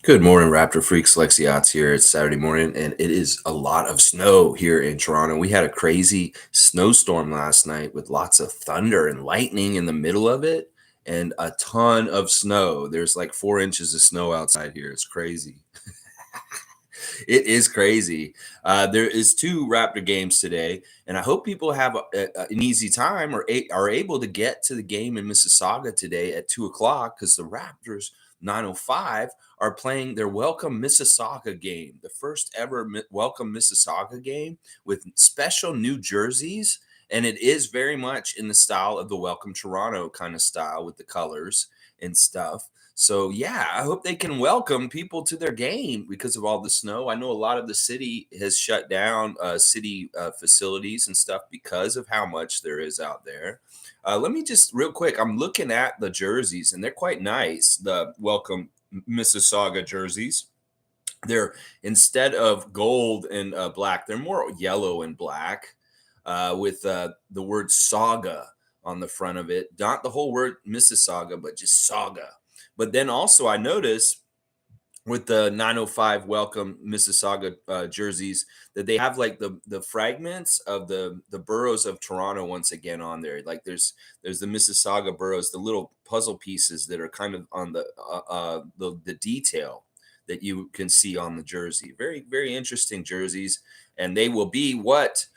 Good morning, Raptor Freaks. Lexiot's here. It's Saturday morning, and it is a lot of snow here in Toronto. We had a crazy snowstorm last night with lots of thunder and lightning in the middle of it, and a ton of snow. There's like 4 inches of snow outside here. It's crazy. It is crazy. There is two Raptor games today, and I hope people have an easy time or are able to get to the game in Mississauga today at 2 o'clock because the Raptors 9:05 are playing their Welcome Mississauga game, the first ever Welcome Mississauga game with special new jerseys. And it is very much in the style of the Welcome Toronto kind of style with the colors and stuff. So yeah, I hope they can welcome people to their game because of all the snow. I know a lot of the city has shut down city facilities and stuff because of how much there is out there. Let me just real quick. I'm looking at the jerseys and they're quite nice. The Welcome Mississauga jerseys. They're instead of gold and black, they're more yellow and black with the word saga on the front of it. Not the whole word Mississauga, but just saga. But then also, I noticed with the 9:05 Welcome Mississauga jerseys that they have like the fragments of the boroughs of Toronto once again on there. Like there's the Mississauga boroughs, the little puzzle pieces that are kind of on the detail that you can see on the jersey. Very very interesting jerseys, and they will be what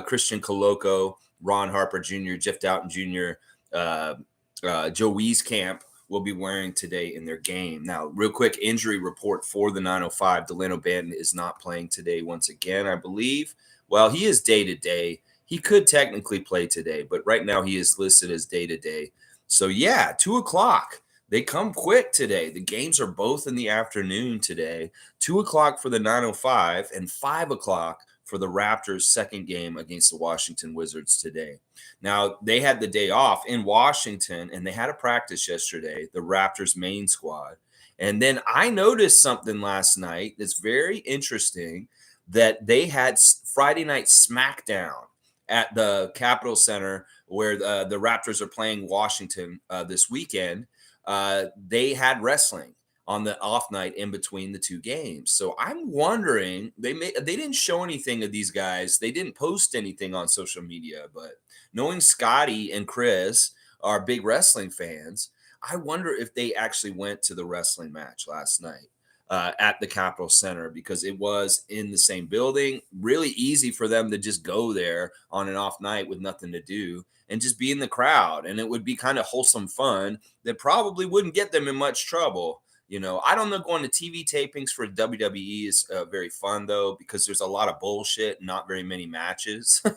Christian Coloco, Ron Harper Jr., Jeff Doughton Jr., Joe Wieskamp will be wearing today in their game. Now, real quick injury report for the 9:05. Delano Banton is not playing today once again, I believe. Well, he is day to day. He could technically play today, but right now he is listed as day to day. So, yeah, 2 o'clock. They come quick today. The games are both in the afternoon today. 2 o'clock for the 9:05 and 5 o'clock for the Raptors' second game against the Washington Wizards today. Now, they had the day off in Washington and they had a practice yesterday, the Raptors main squad. And then I noticed something last night that's very interesting that they had Friday night SmackDown at the Capitol Center where the Raptors are playing Washington this weekend. They had wrestling on the off night in between the two games. So I'm wondering, they didn't show anything of these guys. They didn't post anything on social media, but knowing Scottie and Chris are big wrestling fans, I wonder if they actually went to the wrestling match last night at the Capitol Center because it was in the same building. Really easy for them to just go there on an off night with nothing to do and just be in the crowd. And it would be kind of wholesome fun that probably wouldn't get them in much trouble. You know, I don't know, going to TV tapings for WWE is very fun, though, because there's a lot of bullshit, not very many matches, a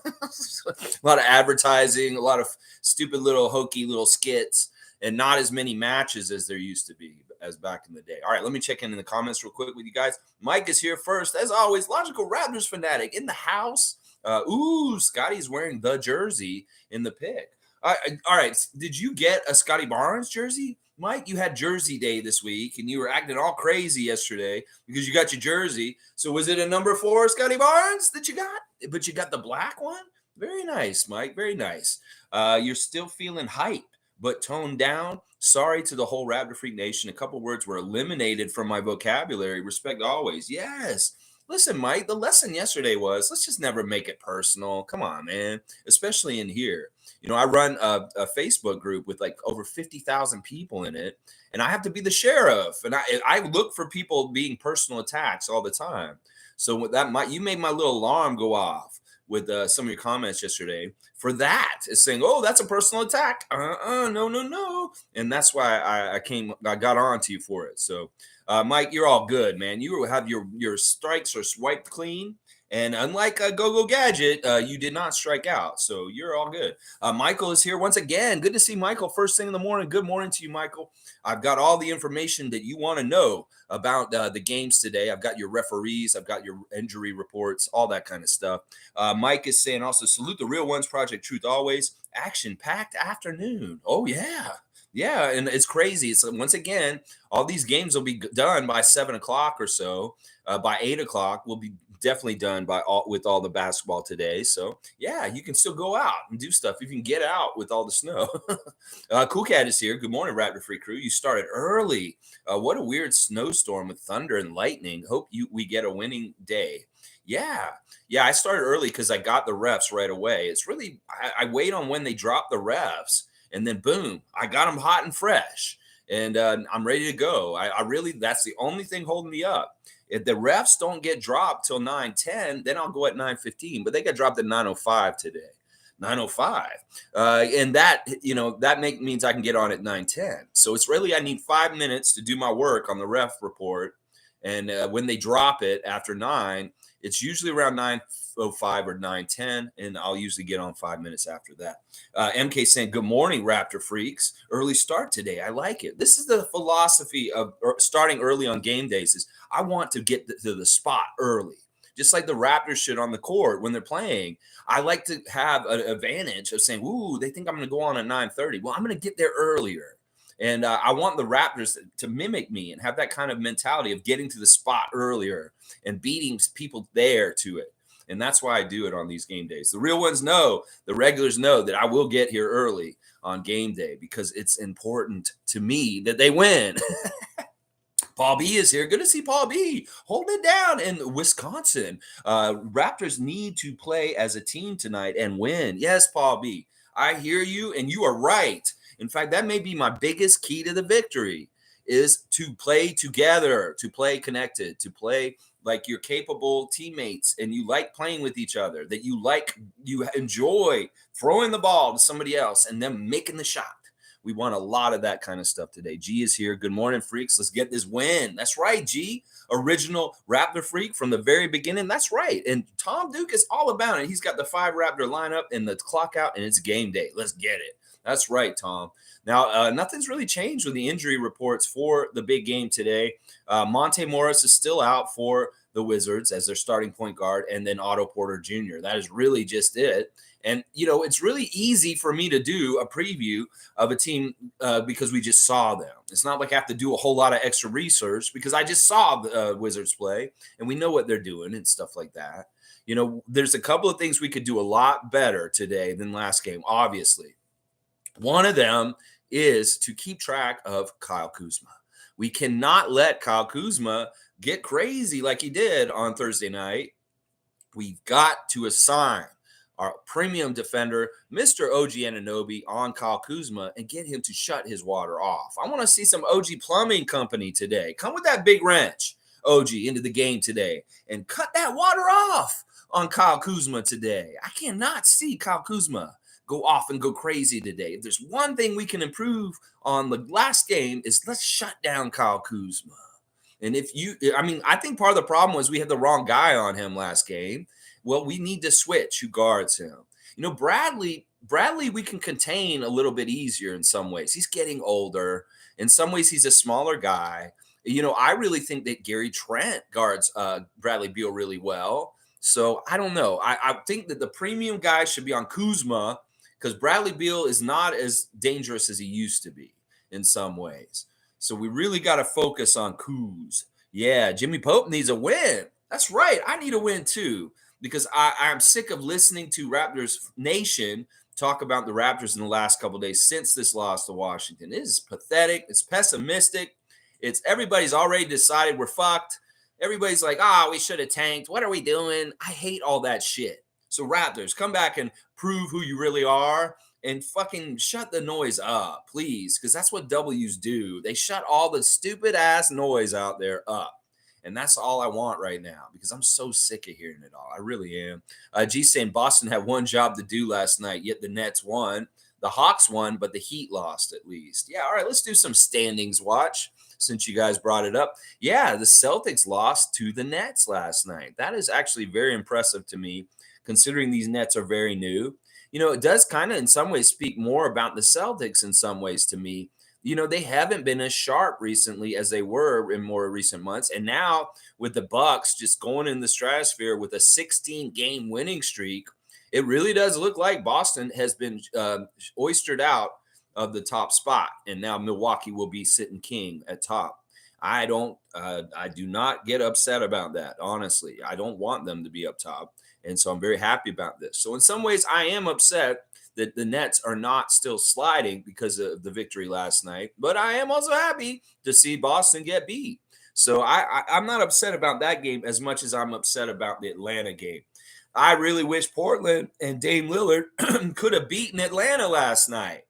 lot of advertising, a lot of stupid little hokey little skits, and not as many matches as there used to be as back in the day. All right, let me check in the comments real quick with you guys. Mike is here first. As always, Logical Raptors fanatic in the house. Scottie's wearing the jersey in the pic. All right, did you get a Scottie Barnes jersey? Mike, you had Jersey Day this week, and you were acting all crazy yesterday because you got your jersey. So was it a number 4 Scottie Barnes that you got? But you got the black one? Very nice, Mike. Very nice. You're still feeling hype, but toned down. Sorry to the whole Raptor Freak Nation. A couple words were eliminated from my vocabulary. Respect always. Yes. Listen, Mike, the lesson yesterday was let's just never make it personal. Come on, man. Especially in here. You know, I run a Facebook group with like over 50,000 people in it, and I have to be the sheriff. And I look for people being personal attacks all the time. So with that, you made my little alarm go off with some of your comments yesterday. For that, is saying, "Oh, that's a personal attack." No. And that's why I got on to you for it. So, Mike, you're all good, man. You have your strikes are swiped clean. And unlike a Go-Go Gadget, you did not strike out. So you're all good. Michael is here once again. Good to see Michael first thing in the morning. Good morning to you, Michael. I've got all the information that you want to know about the games today. I've got your referees. I've got your injury reports, all that kind of stuff. Mike is saying also, salute the real ones, Project Truth Always. Action-packed afternoon. Oh, yeah. Yeah, and it's crazy. It's once again, all these games will be done by 7 o'clock or so. By 8 o'clock, we'll be definitely done with all the basketball today. So yeah, you can still go out and do stuff if you can get out with all the snow. Cool Cat is here. Good morning, Raptor Free Crew. You started early. What a weird snowstorm with thunder and lightning. Hope we get a winning day. Yeah. Yeah, I started early because I got the refs right away. It's really, I wait on when they drop the refs, and then boom, I got them hot and fresh. And I'm ready to go. I really, that's the only thing holding me up. If the refs don't get dropped till 9:10, then I'll go at 9:15. But they got dropped at 9:05 today. 9:05. And that, that means I can get on at 9:10. So it's really, I need 5 minutes to do my work on the ref report. And when they drop it after 9, it's usually around 9:05 or 9:10, and I'll usually get on 5 minutes after that. MK saying, good morning, Raptor freaks. Early start today. I like it. This is the philosophy of starting early on game days is I want to get to the spot early, just like the Raptors should on the court when they're playing. I like to have an advantage of saying, ooh, they think I'm going to go on at 9:30. Well, I'm going to get there earlier. And I want the Raptors to mimic me and have that kind of mentality of getting to the spot earlier and beating people there to it. And that's why I do it on these game days. The real ones know, the regulars know that I will get here early on game day because it's important to me that they win. Paul B is here. Good to see Paul B holding it down in Wisconsin. Raptors need to play as a team tonight and win. Yes, Paul B, I hear you, and you are right. In fact, that may be my biggest key to the victory is to play together, to play connected, to play like you're capable teammates and you like playing with each other, that you enjoy throwing the ball to somebody else and them making the shot. We want a lot of that kind of stuff today. G is here. Good morning, freaks. Let's get this win. That's right, G. Original Raptor freak from the very beginning. That's right. And Tom Duke is all about it. He's got the 5 Raptor lineup and the clock out, and it's game day. Let's get it. That's right, Tom. Now, nothing's really changed with the injury reports for the big game today. Monte Morris is still out for the Wizards as their starting point guard, and then Otto Porter Jr. That is really just it. And, it's really easy for me to do a preview of a team because we just saw them. It's not like I have to do a whole lot of extra research because I just saw the Wizards play, and we know what they're doing and stuff like that. There's a couple of things we could do a lot better today than last game, obviously. One of them is to keep track of Kyle Kuzma. We cannot let Kyle Kuzma get crazy like he did on Thursday night. We've got to assign our premium defender, Mr. OG Anunoby, on Kyle Kuzma and get him to shut his water off. I want to see some OG Plumbing Company today. Come with that big wrench, OG, into the game today and cut that water off on Kyle Kuzma today. I cannot see Kyle Kuzma go off and go crazy today. If there's one thing we can improve on the last game is let's shut down Kyle Kuzma. And I think part of the problem was we had the wrong guy on him last game. Well, we need to switch who guards him. Bradley, we can contain a little bit easier in some ways. He's getting older. In some ways, he's a smaller guy. I really think that Gary Trent guards Bradley Beal really well. So I don't know. I think that the premium guy should be on Kuzma, because Bradley Beal is not as dangerous as he used to be in some ways. So we really got to focus on Kuz. Yeah, Jimmy Pope needs a win. That's right. I need a win too, because I'm sick of listening to Raptors Nation talk about the Raptors in the last couple of days since this loss to Washington. It is pathetic. It's pessimistic. Everybody's already decided we're fucked. Everybody's like, we should have tanked. What are we doing? I hate all that shit. So Raptors, come back and prove who you really are and fucking shut the noise up, please, because that's what W's do. They shut all the stupid ass noise out there up. And that's all I want right now because I'm so sick of hearing it all. I really am. G saying Boston had one job to do last night, yet the Nets won. The Hawks won, but the Heat lost at least. Yeah, all right, let's do some standings watch since you guys brought it up. Yeah, the Celtics lost to the Nets last night. That is actually very impressive to me, considering these Nets are very new. It does kind of in some ways speak more about the Celtics in some ways to me. They haven't been as sharp recently as they were in more recent months. And now with the Bucks just going in the stratosphere with a 16-game winning streak, it really does look like Boston has been oystered out of the top spot. And now Milwaukee will be sitting king at top. I do not get upset about that. Honestly, I don't want them to be up top. And so I'm very happy about this. So in some ways, I am upset that the Nets are not still sliding because of the victory last night. But I am also happy to see Boston get beat. So I'm not upset about that game as much as I'm upset about the Atlanta game. I really wish Portland and Dame Lillard could have beaten Atlanta last night.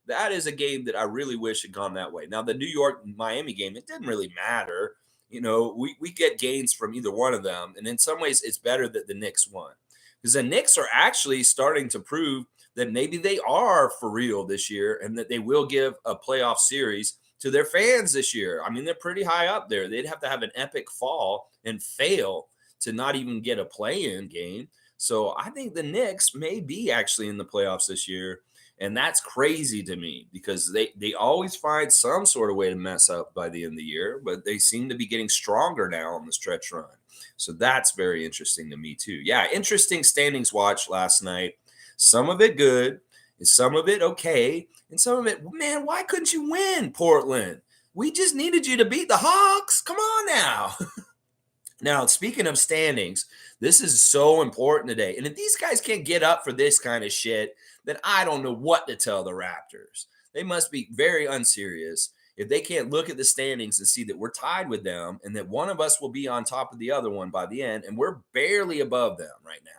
That is a game that I really wish had gone that way. Now, the New York Miami game, it didn't really matter. We get gains from either one of them. And in some ways, it's better that the Knicks won because the Knicks are actually starting to prove that maybe they are for real this year and that they will give a playoff series to their fans this year. I mean, they're pretty high up there. They'd have to have an epic fall and fail to not even get a play-in game. So I think the Knicks may be actually in the playoffs this year. And that's crazy to me because they always find some sort of way to mess up by the end of the year, but they seem to be getting stronger now on the stretch run. So that's very interesting to me too. Yeah, interesting standings watch last night. Some of it good, and some of it okay, and some of it, man, why couldn't you win, Portland? We just needed you to beat the Hawks. Come on now. Now, speaking of standings, this is so important today. And if these guys can't get up for this kind of shit, then I don't know what to tell the Raptors. They must be very unserious if they can't look at the standings and see that we're tied with them and that one of us will be on top of the other one by the end, and we're barely above them right now.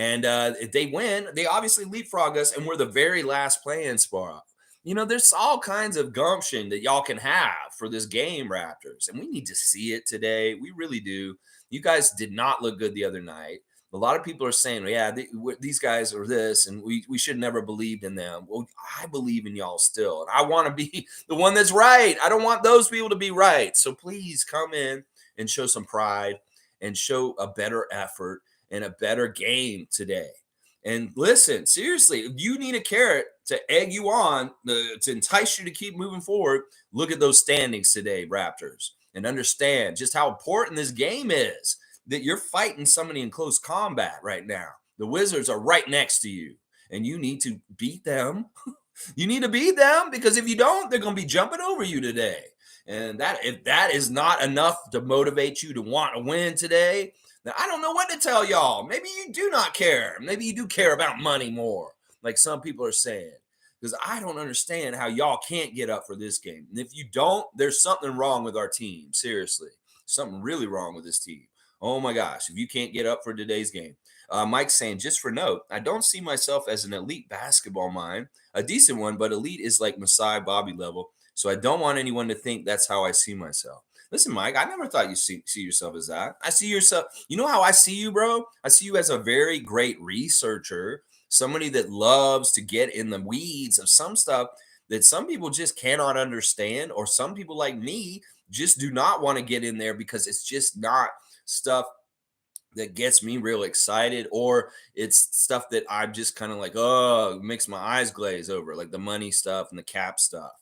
And if they win, they obviously leapfrog us, and we're the very last play-in spot. There's all kinds of gumption that y'all can have for this game, Raptors, and we need to see it today. We really do. You guys did not look good the other night. A lot of people are saying, yeah, these guys are this, and we should never believed in them. Well, I believe in y'all still, and I want to be the one that's right. I don't want those people to be right. So please come in and show some pride and show a better effort and a better game today. And listen, seriously, if you need a carrot to egg you on, to entice you to keep moving forward, look at those standings today, Raptors, and understand just how important this game is, that you're fighting somebody in close combat right now. The Wizards are right next to you, and you need to beat them. You need to beat them because if you don't, they're going to be jumping over you today. And if that is not enough to motivate you to want to win today, now, I don't know what to tell y'all. Maybe you do not care. Maybe you do care about money more, like some people are saying, because I don't understand how y'all can't get up for this game. And if you don't, there's something wrong with our team. Seriously, something really wrong with this team. Oh my gosh, if you can't get up for today's game. Mike's saying, just for note, I don't see myself as an elite basketball mind, a decent one, but elite is like Masai Bobby level. So I don't want anyone to think that's how I see myself. Listen, Mike, I never thought you see yourself as that. I see yourself, you know how I see you, bro? I see you as a very great researcher, somebody that loves to get in the weeds of some stuff that some people just cannot understand, or some people like me just do not want to get in there because it's just not stuff that gets me real excited, or it's stuff that I'm just kind of like, oh, it makes my eyes glaze over, like the money stuff and the cap stuff.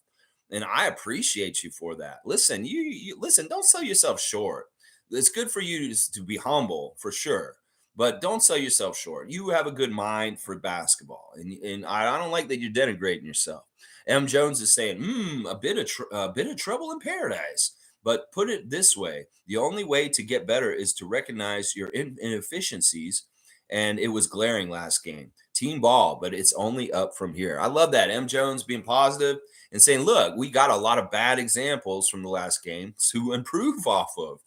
And I appreciate you for that. Listen, you listen, don't sell yourself short. It's good for you to be humble for sure, but don't sell yourself short. You have a good mind for basketball, and I don't like that you're denigrating yourself. M. Jones is saying, a bit of trouble in paradise. But put it this way, the only way to get better is to recognize your inefficiencies, and it was glaring last game. Team ball, but it's only up from here. I love that. M. Jones being positive and saying, look, we got a lot of bad examples from the last game to improve off of.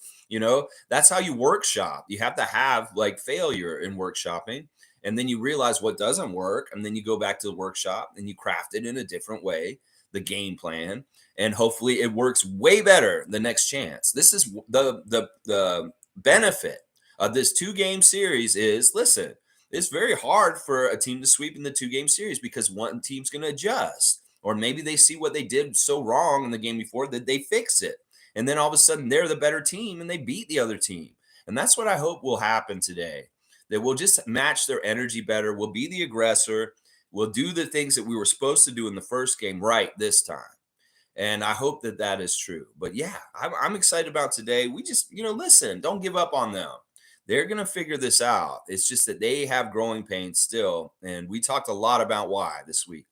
That's how you workshop. You have to have like failure in workshopping, and then you realize what doesn't work, and then you go back to the workshop and you craft it in a different way, the game plan, and hopefully it works way better the next chance. This is the benefit of this 2-game series is, listen, it's very hard for a team to sweep in the 2-game series because one team's going to adjust, or maybe they see what they did so wrong in the game before that they fix it. And then all of a sudden they're the better team and they beat the other team. And that's what I hope will happen today, that we'll just match their energy better. We'll be the aggressor. We'll do the things that we were supposed to do in the first game right this time. And I hope that that is true. But yeah, I'm excited about today. We just, listen, don't give up on them. They're going to figure this out. It's just that they have growing pains still. And we talked a lot about why this week.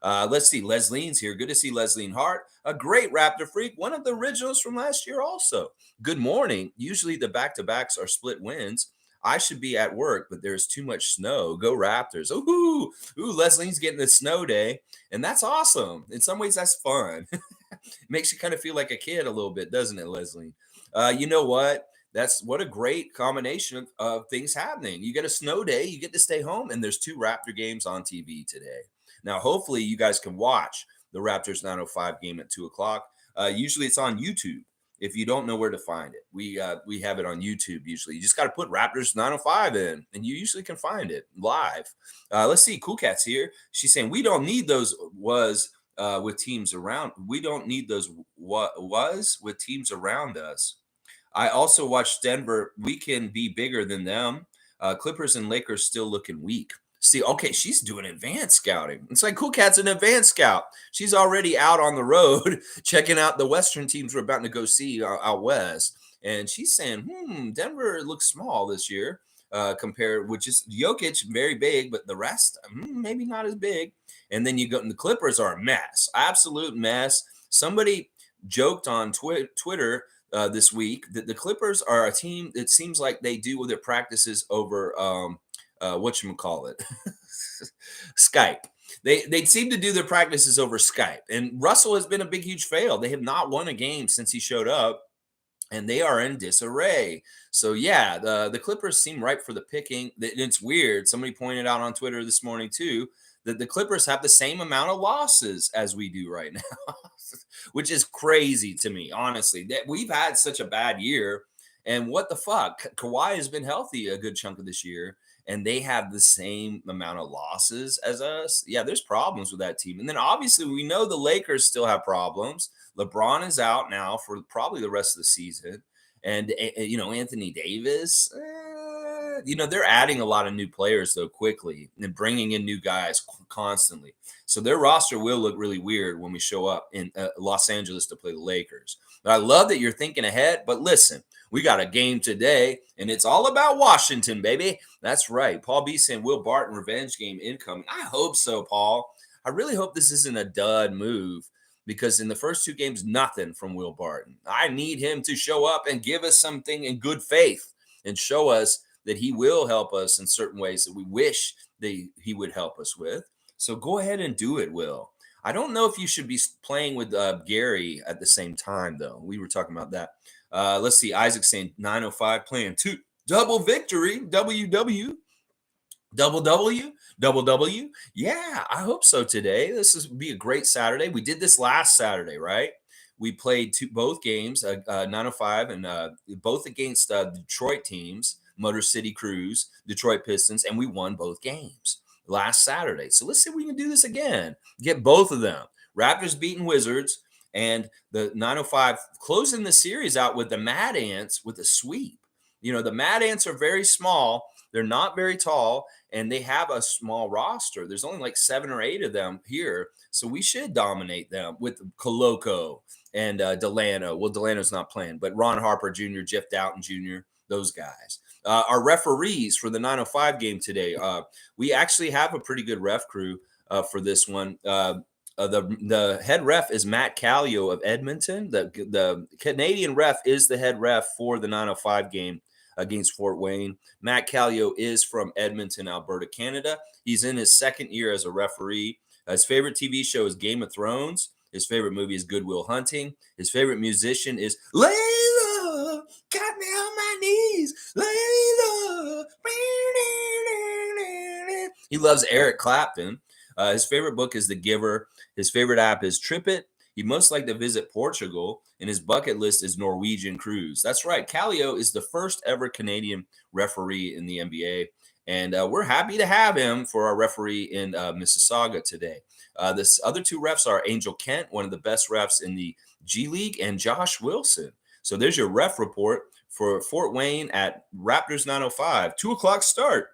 Let's see. Leslie's here. Good to see Leslie Hart, a great Raptor freak, one of the originals from last year also. Good morning. Usually the back-to-backs are split wins. I should be at work, but there's too much snow. Go Raptors. Ooh, Leslie's getting the snow day, and that's awesome. In some ways, that's fun. Makes you kind of feel like a kid a little bit, doesn't it, Leslie? You know what? That's what a great combination of things happening. You get a snow day, you get to stay home, and there's 2 Raptor games on TV today. Now, hopefully, you guys can watch the Raptors 905 game at 2 o'clock. Usually, it's on YouTube. If you don't know where to find it, we have it on YouTube. Usually, you just got to put Raptors 905 in, and you usually can find it live. Let's see, Cool Cat's here. She's saying we don't need those with teams around. We don't need those was with teams around us. I also watched Denver. We can be bigger than them. Clippers and Lakers still looking weak. See, okay, she's doing advanced scouting. It's like Cool Cat's an advanced scout. She's already out on the road checking out the Western teams we're about to go see out west. And she's saying, Denver looks small this year compared, which is Jokic, very big, but the rest, maybe not as big. And then you go, and the Clippers are a mess, absolute mess. Somebody joked on Twitter this week that the Clippers are a team that seems like they do with their practices over whatchamacallit, Skype. They seem to do their practices over Skype. And Russell has been a big, huge fail. They have not won a game since he showed up, and they are in disarray. So, yeah, the Clippers seem ripe for the picking. It's weird. Somebody pointed out on Twitter this morning, too, that the Clippers have the same amount of losses as we do right now, which is crazy to me, honestly. That we've had such a bad year, and what the fuck? Kawhi has been healthy a good chunk of this year, and they have the same amount of losses as us. Yeah, there's problems with that team. And then obviously we know the Lakers still have problems. LeBron is out now for probably the rest of the season. And, Anthony Davis, they're adding a lot of new players, though, quickly and bringing in new guys constantly. So their roster will look really weird when we show up in Los Angeles to play the Lakers. But I love that you're thinking ahead. But listen, we got a game today, and it's all about Washington, baby. That's right. Paul B saying, Will Barton revenge game incoming? I hope so, Paul. I really hope this isn't a dud move, because in the first 2 games, nothing from Will Barton. I need him to show up and give us something in good faith and show us that he will help us in certain ways that we wish that he would help us with. So go ahead and do it, Will. I don't know if you should be playing with Gary at the same time, though. We were talking about that. Let's see. Isaac saying 905 playing 2. Double victory. WW. Double W. Yeah, I hope so today. This will be a great Saturday. We did this last Saturday, right? We played both games, 905, and both against Detroit teams, Motor City Cruise, Detroit Pistons, and we won both games last Saturday. So let's see if we can do this again. Get both of them. Raptors beating Wizards, and the 905 closing the series out with the Mad Ants with a sweep. The Mad Ants are very small. They're not very tall, and they have a small roster. There's only like 7 or 8 of them here, so we should dominate them with Coloco and Delano. Well, Delano's not playing, but Ron Harper Jr., Jeff Doughton Jr., those guys. Our referees for the 905 game today, we actually have a pretty good ref crew for this one. The head ref is Matt Callio of Edmonton. The Canadian ref is the head ref for the 905 game against Fort Wayne. Matt Callio is from Edmonton, Alberta, Canada. He's in his 2nd year as a referee. His favorite TV show is Game of Thrones. His favorite movie is Good Will Hunting. His favorite musician is Layla. Got me on my knees. Layla. He loves Eric Clapton. His favorite book is The Giver. His favorite app is Trip It. He'd most like to visit Portugal, and his bucket list is Norwegian cruise. That's right. Callio is the first ever Canadian referee in the NBA, and we're happy to have him for our referee in Mississauga today. This other 2 refs are Angel Kent, one of the best refs in the G League, and Josh Wilson. So there's your ref report for Fort Wayne at Raptors 905. 2 o'clock start.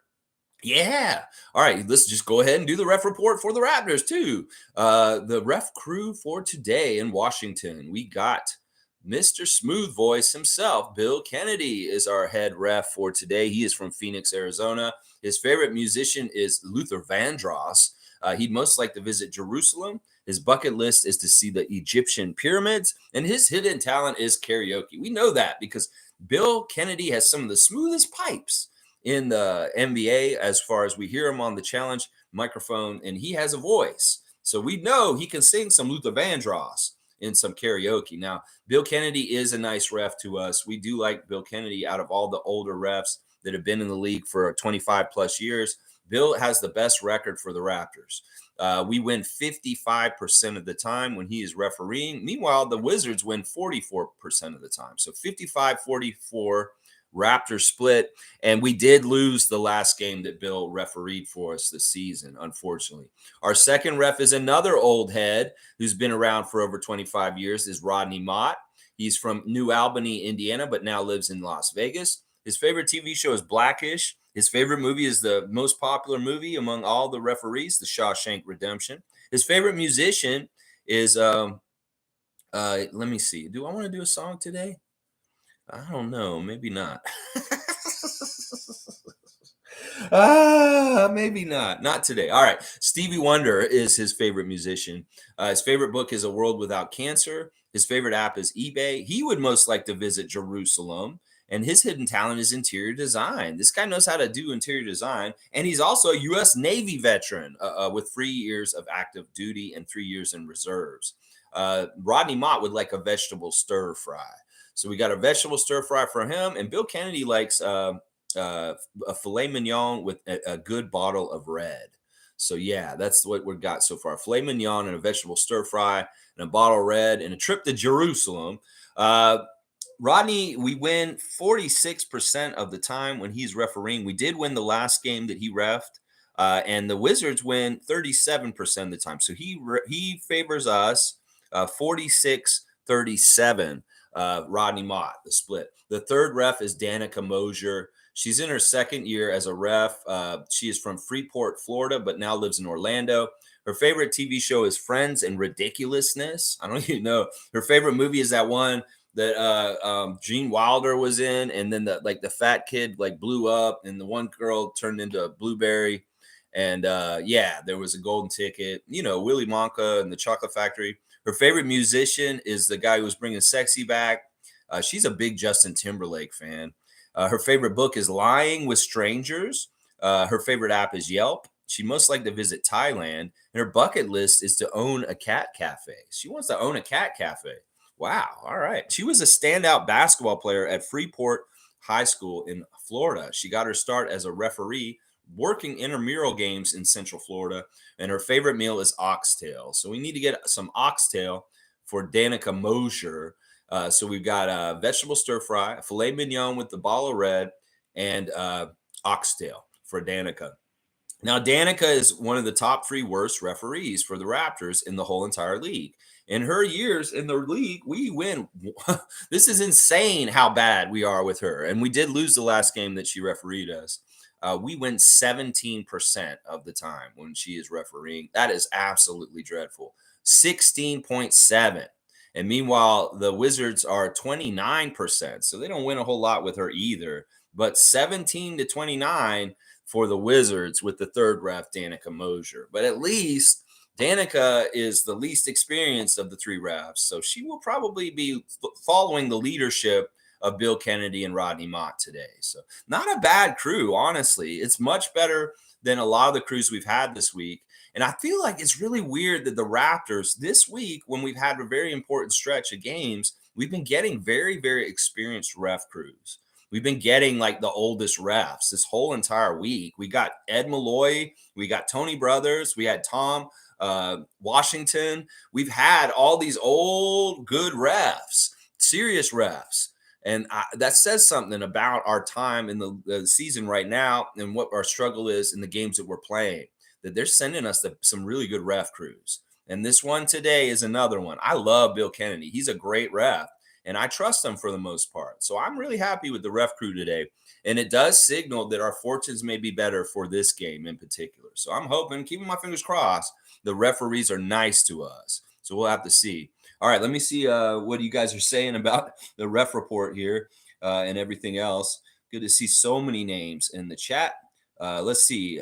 Yeah. All right. Let's just go ahead and do the ref report for the Raptors, too. The ref crew for today in Washington. We got Mr. Smooth Voice himself. Bill Kennedy is our head ref for today. He is from Phoenix, Arizona. His favorite musician is Luther Vandross. He'd most like to visit Jerusalem. His bucket list is to see the Egyptian pyramids, and his hidden talent is karaoke. We know that because Bill Kennedy has some of the smoothest pipes in the NBA as far as we hear him on the challenge microphone, and he has a voice. So we know he can sing some Luther Vandross in some karaoke. Now, Bill Kennedy is a nice ref to us. We do like Bill Kennedy out of all the older refs that have been in the league for 25 plus years. Bill has the best record for the Raptors. We win 55% of the time when he is refereeing. Meanwhile, the Wizards win 44% of the time. So 55-44 Raptors split. And we did lose the last game that Bill refereed for us this season, unfortunately. Our second ref is another old head who's been around for over 25 years, is Rodney Mott. He's from New Albany, Indiana, but now lives in Las Vegas. His favorite TV show is Blackish. His favorite movie is the most popular movie among all the referees, The Shawshank Redemption. His favorite musician is, let me see. Do I want to do a song today? I don't know. Maybe not. Maybe not. Not today. All right. Stevie Wonder is his favorite musician. His favorite book is A World Without Cancer. His favorite app is eBay. He would most like to visit Jerusalem. And his hidden talent is interior design. This guy knows how to do interior design. And he's also a U.S. Navy veteran with 3 years of active duty and 3 years in reserves. Rodney Mott would like a vegetable stir fry. So we got a vegetable stir fry for him. And Bill Kennedy likes a filet mignon with a good bottle of red. So yeah, that's what we've got so far. Filet mignon and a vegetable stir fry and a bottle of red and a trip to Jerusalem. Rodney, we win 46% of the time when he's refereeing. We did win the last game that he reffed, and the Wizards win 37% of the time. So he favors us 46-37, Rodney Mott, the split. The third ref is Danica Mosher. She's in her second year as a ref. She is from Freeport, Florida, but now lives in Orlando. Her favorite TV show is Friends and Ridiculousness. I don't even know. Her favorite movie is that one that Gene Wilder was in, and then the fat kid blew up, and the one girl turned into a blueberry, and there was a golden ticket. Willy Wonka and the Chocolate Factory. Her favorite musician is the guy who was bringing sexy back. She's a big Justin Timberlake fan. Her favorite book is Lying with Strangers. Her favorite app is Yelp. She most like to visit Thailand, and her bucket list is to own a cat cafe. She wants to own a cat cafe. Wow. All right. She was a standout basketball player at Freeport High School in Florida. She got her start as a referee working intramural games in Central Florida, and her favorite meal is oxtail. So we need to get some oxtail for Danica Mosher. So we've got a vegetable stir fry, a filet mignon with the ball of red, and oxtail for Danica. Now, Danica is one of the top 3 worst referees for the Raptors in the whole entire league. In her years in the league, we win. This is insane how bad we are with her. And we did lose the last game that she refereed us. We win 17% of the time when she is refereeing. That is absolutely dreadful. 16.7. And meanwhile, the Wizards are 29%. So they don't win a whole lot with her either. But 17-29 for the Wizards with the third ref, Danica Mosher. But at least Danica is the least experienced of the 3 refs. So she will probably be following the leadership of Bill Kennedy and Rodney Mott today. So not a bad crew, honestly. It's much better than a lot of the crews we've had this week. And I feel like it's really weird that the Raptors this week, when we've had a very important stretch of games, we've been getting very, very experienced ref crews. We've been getting the oldest refs this whole entire week. We got Ed Malloy. We got Tony Brothers. We had Tom Washington. We've had all these old, good refs, serious refs. And that says something about our time in the season right now and what our struggle is in the games that we're playing, that they're sending us some really good ref crews. And this one today is another one. I love Bill Kennedy. He's a great ref, and I trust him for the most part. So I'm really happy with the ref crew today. And it does signal that our fortunes may be better for this game in particular. So I'm hoping, keeping my fingers crossed, the referees are nice to us. So we'll have to see. All right, let me see what you guys are saying about the ref report here and everything else. Good to see so many names in the chat. Let's see.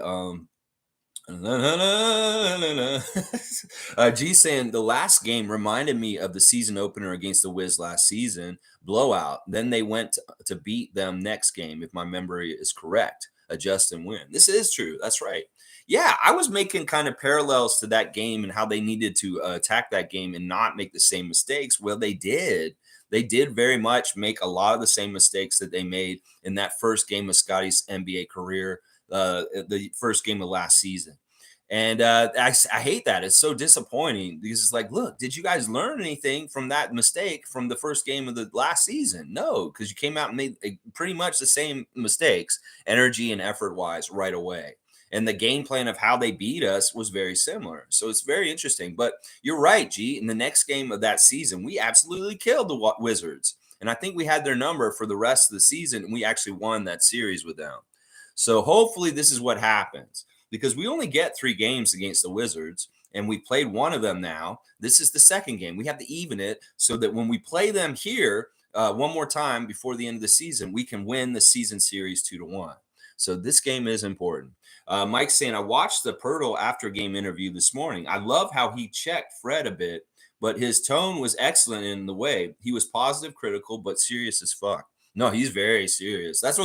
G saying the last game reminded me of the season opener against the Wiz last season, blowout. Then they went to beat them next game, if my memory is correct. Adjust and win. This is true. That's right. Yeah, I was making kind of parallels to that game and how they needed to attack that game and not make the same mistakes. Well, they did. They did very much make a lot of the same mistakes that they made in that first game of Scottie's NBA career, the first game of last season. And I hate that. It's so disappointing because it's like, look, did you guys learn anything from that mistake from the first game of the last season? No, because you came out and made pretty much the same mistakes, energy and effort wise, right away. And the game plan of how they beat us was very similar. So it's very interesting. But you're right, G. In the next game of that season, we absolutely killed the Wizards. And I think we had their number for the rest of the season. And we actually won that series with them. So hopefully this is what happens, because we only get 3 games against the Wizards, and we played one of them now. This is the second game. We have to even it so that when we play them here one more time before the end of the season, we can win the season series 2-1. So this game is important. Mike's saying, I watched the Poeltl after game interview this morning. I love how he checked Fred a bit, but his tone was excellent in the way. He was positive, critical, but serious as fuck. No, he's very serious. That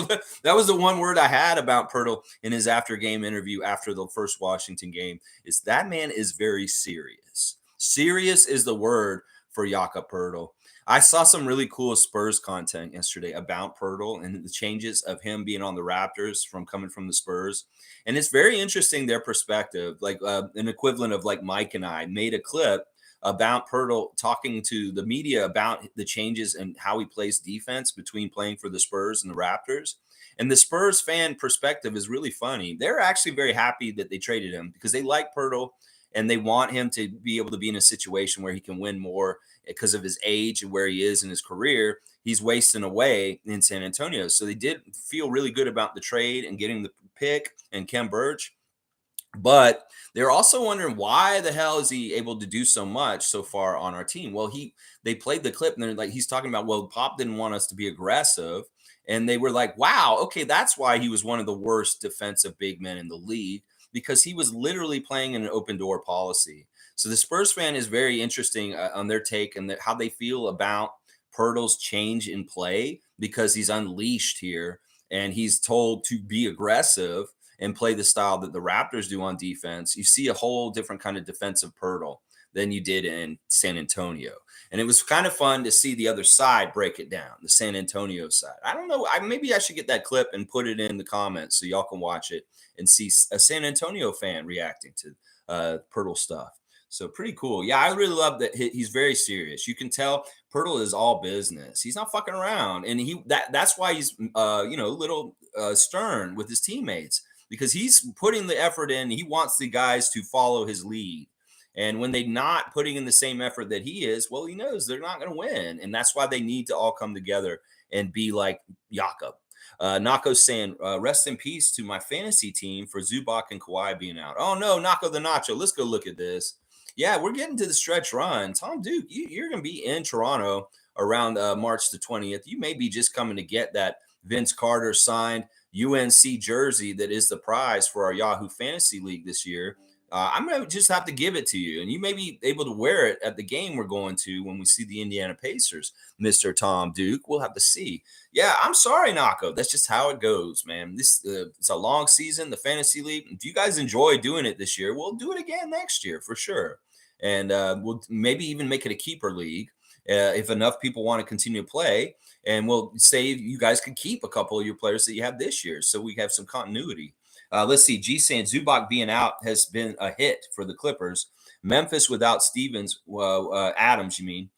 was the one word I had about Poeltl in his after game interview after the first Washington game, is that man is very serious. Serious is the word for Jakob Poeltl. I saw some really cool Spurs content yesterday about Poeltl and the changes of him being on the Raptors from coming from the Spurs. And it's very interesting, their perspective, like an equivalent of like Mike and I made a clip about Poeltl talking to the media about the changes and how he plays defense between playing for the Spurs and the Raptors. And the Spurs fan perspective is really funny. They're actually very happy that they traded him because they like Poeltl and they want him to be able to be in a situation where he can win more because of his age and where he is in his career. He's wasting away in San Antonio. So they did feel really good about the trade and getting the pick and Kem Birch. But they're also wondering, why the hell is he able to do so much so far on our team? Well, they played the clip and they're like, he's talking about, well, Pop didn't want us to be aggressive. And they were like, wow, okay, that's why he was one of the worst defensive big men in the league, because he was literally playing in an open door policy. So the Spurs fan is very interesting on their take and how they feel about Poeltl's change in play, because he's unleashed here and he's told to be aggressive and play the style that the Raptors do on defense. You see a whole different kind of defensive Poeltl than you did in San Antonio. And it was kind of fun to see the other side break it down, the San Antonio side. I don't know. Maybe I should get that clip and put it in the comments so y'all can watch it and see a San Antonio fan reacting to Poeltl stuff. So pretty cool. Yeah, I really love that he's very serious. You can tell Poeltl is all business. He's not fucking around. And that's why he's a little stern with his teammates, because he's putting the effort in. He wants the guys to follow his lead. And when they're not putting in the same effort that he is, well, he knows they're not going to win. And that's why they need to all come together and be like Jakob. Nako's saying, rest in peace to my fantasy team for Zubac and Kawhi being out. Oh, no, Nako the Nacho. Let's go look at this. Yeah, we're getting to the stretch run. Tom Duke, you're going to be in Toronto around March the 20th. You may be just coming to get that Vince Carter signed UNC jersey that is the prize for our Yahoo Fantasy League this year. I'm going to just have to give it to you, and you may be able to wear it at the game we're going to when we see the Indiana Pacers, Mr. Tom Duke. We'll have to see. Yeah, I'm sorry, Nako. That's just how it goes, man. It's a long season, the Fantasy League. If you guys enjoy doing it this year, we'll do it again next year for sure. And we'll maybe even make it a keeper league if enough people want to continue to play. And we'll say you guys could keep a couple of your players that you have this year, so we have some continuity. Let's see. G saying Zubac being out has been a hit for the Clippers. Memphis without Adams, you mean?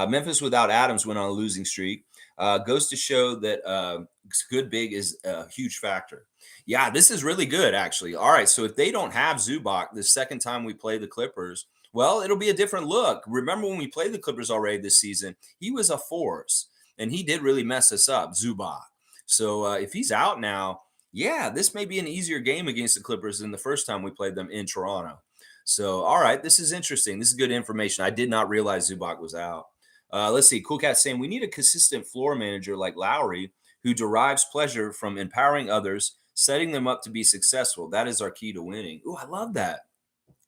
Memphis without Adams went on a losing streak. Goes to show that good big is a huge factor. Yeah, this is really good, actually. All right, so if they don't have Zubac the second time we play the Clippers, well, it'll be a different look. Remember when we played the Clippers already this season, he was a force, and he did really mess us up, Zubac. So if he's out now, yeah, this may be an easier game against the Clippers than the first time we played them in Toronto. So, all right, this is interesting. This is good information. I did not realize Zubac was out. Let's see. Cool Cat saying we need a consistent floor manager like Lowry who derives pleasure from empowering others, setting them up to be successful. That is our key to winning. Ooh, I love that.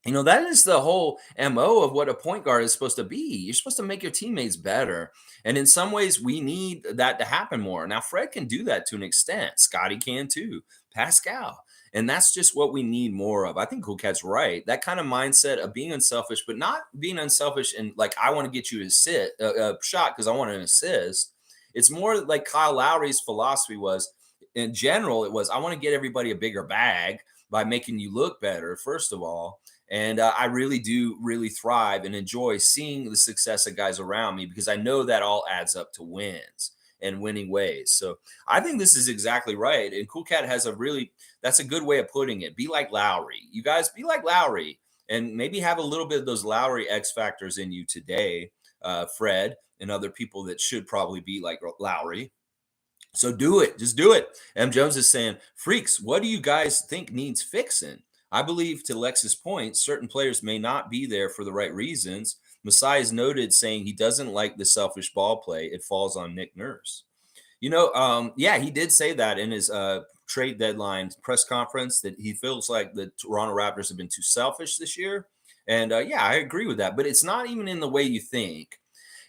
That is the whole MO of what a point guard is supposed to be. You're supposed to make your teammates better. And in some ways, we need that to happen more. Now, Fred can do that to an extent. Scottie can too. Pascal. And that's just what we need more of. I think Cool Cat's right. That kind of mindset of being unselfish, but not being unselfish and like, I want to get you to sit a shot because I want an assist. It's more like Kyle Lowry's philosophy was, in general, it was, I want to get everybody a bigger bag by making you look better, first of all. And I really do thrive and enjoy seeing the success of guys around me because I know that all adds up to wins and winning ways. So I think this is exactly right. And Cool Cat has that's a good way of putting it. Be like Lowry. You guys be like Lowry and maybe have a little bit of those Lowry X factors in you today, Fred, and other people that should probably be like Lowry. So do it. Just do it. M. Jones is saying, freaks, what do you guys think needs fixing? I believe, to Lex's point, certain players may not be there for the right reasons. Masai is noted saying he doesn't like the selfish ball play. It falls on Nick Nurse. Yeah, he did say that in his trade deadline press conference that he feels like the Toronto Raptors have been too selfish this year. And yeah, I agree with that. But it's not even in the way you think.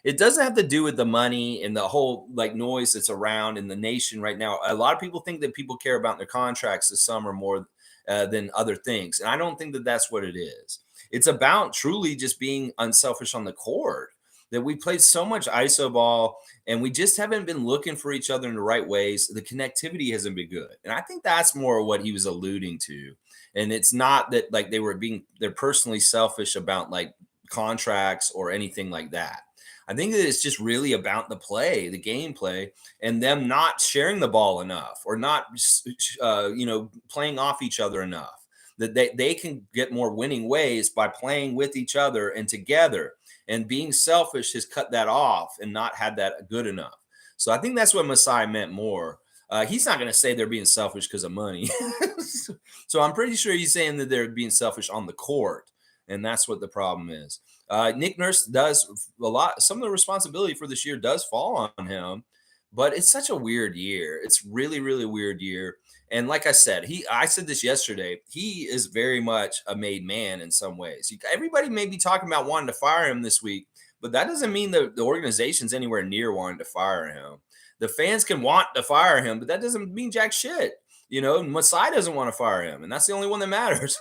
It doesn't have to do with the money and the whole like noise that's around in the nation right now. A lot of people think that people care about their contracts this summer more than other things. And I don't think that that's what it is. It's about truly just being unselfish on the court, that we played so much ISO ball and we just haven't been looking for each other in the right ways. The connectivity hasn't been good. And I think that's more what he was alluding to. And it's not that like they're personally selfish about like contracts or anything like that. I think that it's just really about the play, the gameplay, and them not sharing the ball enough or not, playing off each other enough. That they can get more winning ways by playing with each other and together. And being selfish has cut that off and not had that good enough. So I think that's what Masai meant more. He's not going to say they're being selfish because of money. So I'm pretty sure he's saying that they're being selfish on the court. And that's what the problem is. Nick Nurse does a lot. Some of the responsibility for this year does fall on him, but it's such a weird year. It's really, really weird year. And like I said, I said this yesterday, he is very much a made man in some ways. Everybody may be talking about wanting to fire him this week, but that doesn't mean that the organization's anywhere near wanting to fire him. The fans can want to fire him, but that doesn't mean jack shit. Masai doesn't want to fire him, and that's the only one that matters.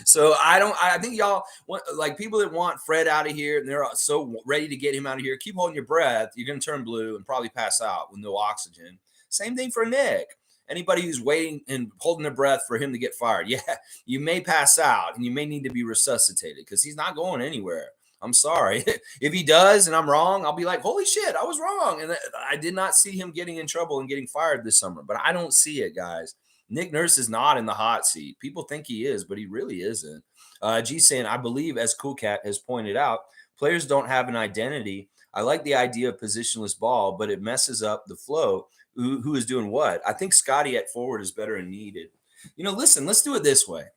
So I think y'all want, like, people that want Fred out of here and they're so ready to get him out of here, keep holding your breath. You're going to turn blue and probably pass out with no oxygen. Same thing for Nick. Anybody who's waiting and holding their breath for him to get fired, yeah, you may pass out and you may need to be resuscitated because he's not going anywhere. I'm sorry. If he does and I'm wrong, I'll be like, holy shit, I was wrong. And I did not see him getting in trouble and getting fired this summer, but I don't see it, guys. Nick Nurse is not in the hot seat. People think he is, but he really isn't. G saying, I believe, as Cool Cat has pointed out, players don't have an identity. I like the idea of positionless ball, but it messes up the flow. Who is doing what? I think Scottie at forward is better and needed. Listen, let's do it this way.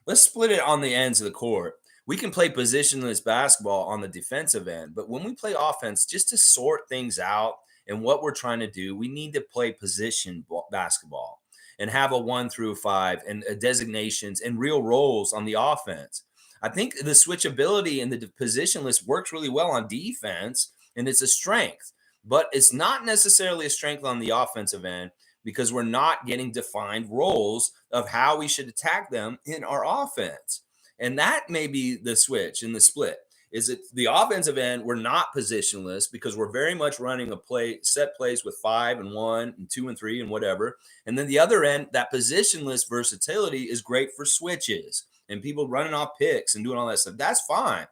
Let's split it on the ends of the court. We can play positionless basketball on the defensive end, but when we play offense, just to sort things out and what we're trying to do, we need to play position basketball and have a 1 through 5 and designations and real roles on the offense. I think the switchability and the positionless works really well on defense, and it's a strength, but it's not necessarily a strength on the offensive end because we're not getting defined roles of how we should attack them in our offense. And that may be the switch in the split. Is it the offensive end? We're not positionless because we're very much running set plays with 5 and 1 and 2 and 3 and whatever. And then the other end, that positionless versatility is great for switches and people running off picks and doing all that stuff. That's fine.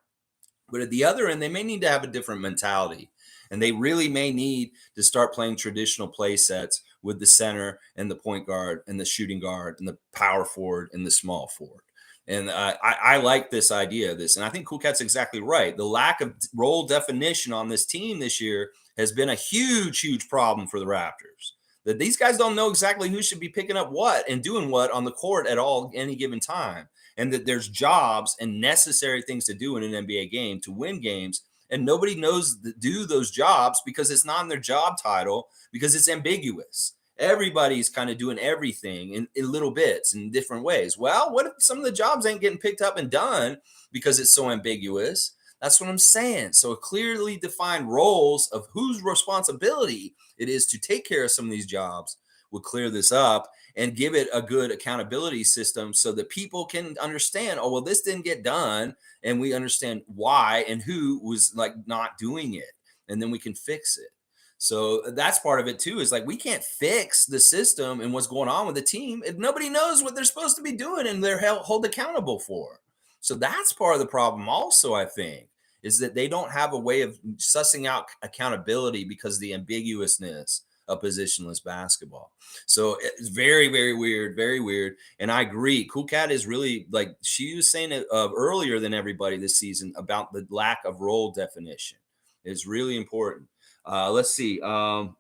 But at the other end, they may need to have a different mentality. And they really may need to start playing traditional play sets with the center and the point guard and the shooting guard and the power forward and the small forward. And I like this idea of this. And I think Cool Cat's exactly right. The lack of role definition on this team this year has been a huge, huge problem for the Raptors. That these guys don't know exactly who should be picking up what and doing what on the court at any given time. And that there's jobs and necessary things to do in an NBA game to win games. And nobody knows to do those jobs because it's not in their job title, because it's ambiguous. Everybody's kind of doing everything in little bits in different ways. Well, what if some of the jobs ain't getting picked up and done because it's so ambiguous? That's what I'm saying. So clearly defined roles of whose responsibility it is to take care of some of these jobs would clear this up and give it a good accountability system so that people can understand, oh, well, this didn't get done. And we understand why and who was like not doing it. And then we can fix it. So that's part of it too, is like we can't fix the system and what's going on with the team if nobody knows what they're supposed to be doing and they're held accountable for. So that's part of the problem also, I think, is that they don't have a way of sussing out accountability because of the ambiguousness of positionless basketball. So it's very, very weird, very weird. And I agree. Cool Cat is really like, she was saying it earlier than everybody this season about the lack of role definition. It's really important. Let's see. Paul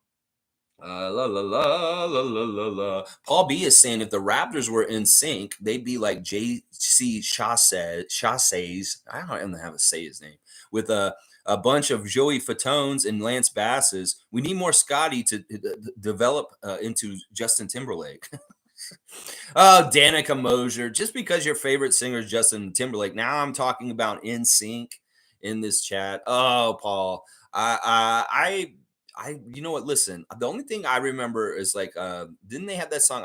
B is saying if the Raptors were in sync, they'd be like J.C. Chassays. I don't even have to say his name. With a bunch of Joey Fatones and Lance Basses. We need more Scottie to develop into Justin Timberlake. Oh, Danica Mosher. Just because your favorite singer is Justin Timberlake, now I'm talking about in sync in this chat. Oh, Paul. You know what? Listen, the only thing I remember is like, didn't they have that song?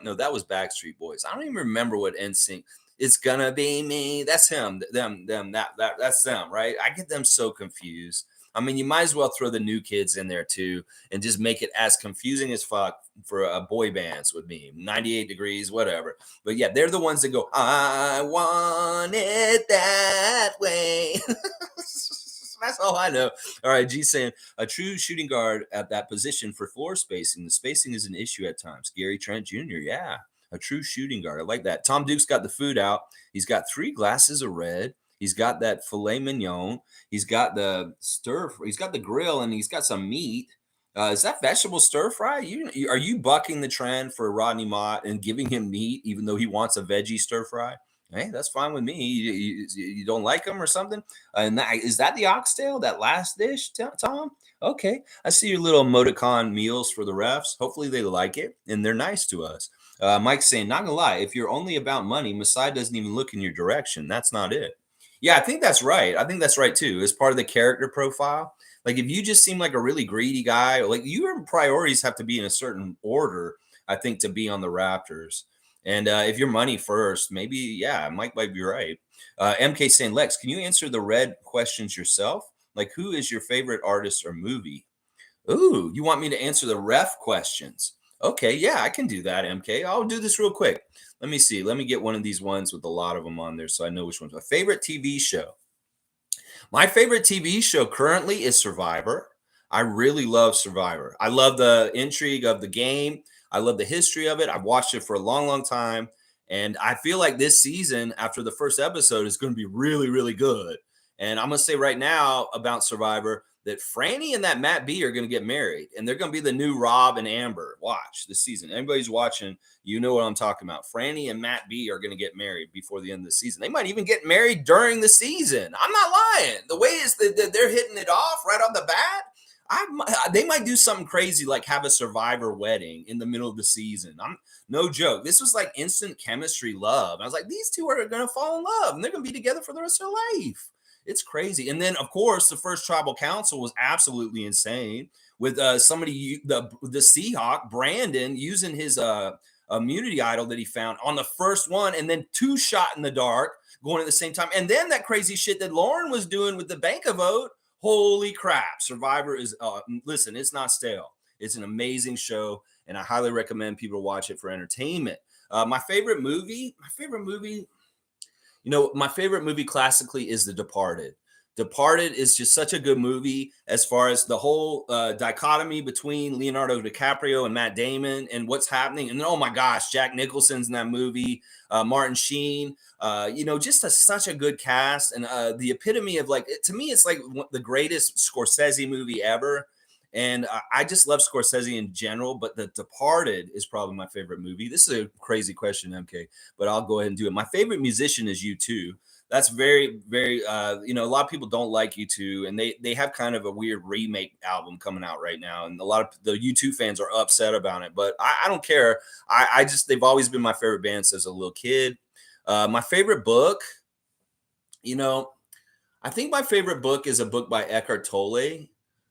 No, that was Backstreet Boys. I don't even remember what NSYNC. It's gonna be me. That's him. Them. That's them, right? I get them so confused. I mean, you might as well throw the new kids in there too, and just make it as confusing as fuck for boy bands with me. 98 Degrees, whatever. But yeah, they're the ones that go, I want it that way. That's all I know. All right, G saying a true shooting guard at that position for floor spacing. The spacing is an issue at times. Gary Trent Jr. Yeah, a true shooting guard. I like that. Tom Duke's got the food out. He's got 3 glasses of red. He's got that filet mignon. He's got the he's got the grill, and he's got some meat. Is that vegetable stir fry? Are you bucking the trend for Rodney Mott and giving him meat even though he wants a veggie stir fry? Hey, that's fine with me. You don't like them or something? And is that the oxtail, that last dish, Tom? Okay. I see your little emoticon meals for the refs. Hopefully they like it and they're nice to us. Mike's saying, not gonna lie, if you're only about money, Masai doesn't even look in your direction. That's not it. Yeah, I think that's right. I think that's right too. As part of the character profile. Like if you just seem like a really greedy guy, or like your priorities have to be in a certain order, I think, to be on the Raptors. And if you're money first, maybe, yeah, Mike might be right. MK saying, Lex, can you answer the red questions yourself? Like, who is your favorite artist or movie? Ooh, you want me to answer the ref questions? Okay, yeah, I can do that, MK. I'll do this real quick. Let me see. Let me get one of these ones with a lot of them on there so I know which one's my favorite TV show. My favorite TV show currently is Survivor. I really love Survivor. I love the intrigue of the game. I love the history of it. I've watched it for a long, long time. And I feel like this season, after the first episode, is going to be really, really good. And I'm going to say right now about Survivor that Franny and that Matt B are going to get married. And they're going to be the new Rob and Amber. Watch this season. Anybody's watching, you know what I'm talking about. Franny and Matt B are going to get married before the end of the season. They might even get married during the season. I'm not lying. The way is that they're hitting it off right on the bat. They might do something crazy like have a Survivor wedding in the middle of the season. I'm no joke. This was like instant chemistry love. I was like, these two are going to fall in love and they're going to be together for the rest of their life. It's crazy. And then, of course, the first tribal council was absolutely insane with somebody, the Seahawk, Brandon, using his immunity idol that he found on the first one, and then 2 shot in the dark going at the same time. And then that crazy shit that Lauren was doing with the bank of vote. Holy crap. Survivor is, listen, it's not stale. It's an amazing show, and I highly recommend people watch it for entertainment. My favorite movie, my favorite movie classically is The Departed. Departed is just such a good movie as far as the whole dichotomy between Leonardo DiCaprio and Matt Damon and what's happening. And oh my gosh, Jack Nicholson's in that movie, Martin Sheen, just such a good cast. And the epitome of to me, it's like the greatest Scorsese movie ever. And I just love Scorsese in general, but The Departed is probably my favorite movie. This is a crazy question, MK, but I'll go ahead and do it. My favorite musician is U2. That's very, very, a lot of people don't like U2, and they have kind of a weird remake album coming out right now, and a lot of the U2 fans are upset about it, but I don't care. I just, they've always been my favorite band since a little kid. My favorite book, you know, I think my favorite book is a book by Eckhart Tolle.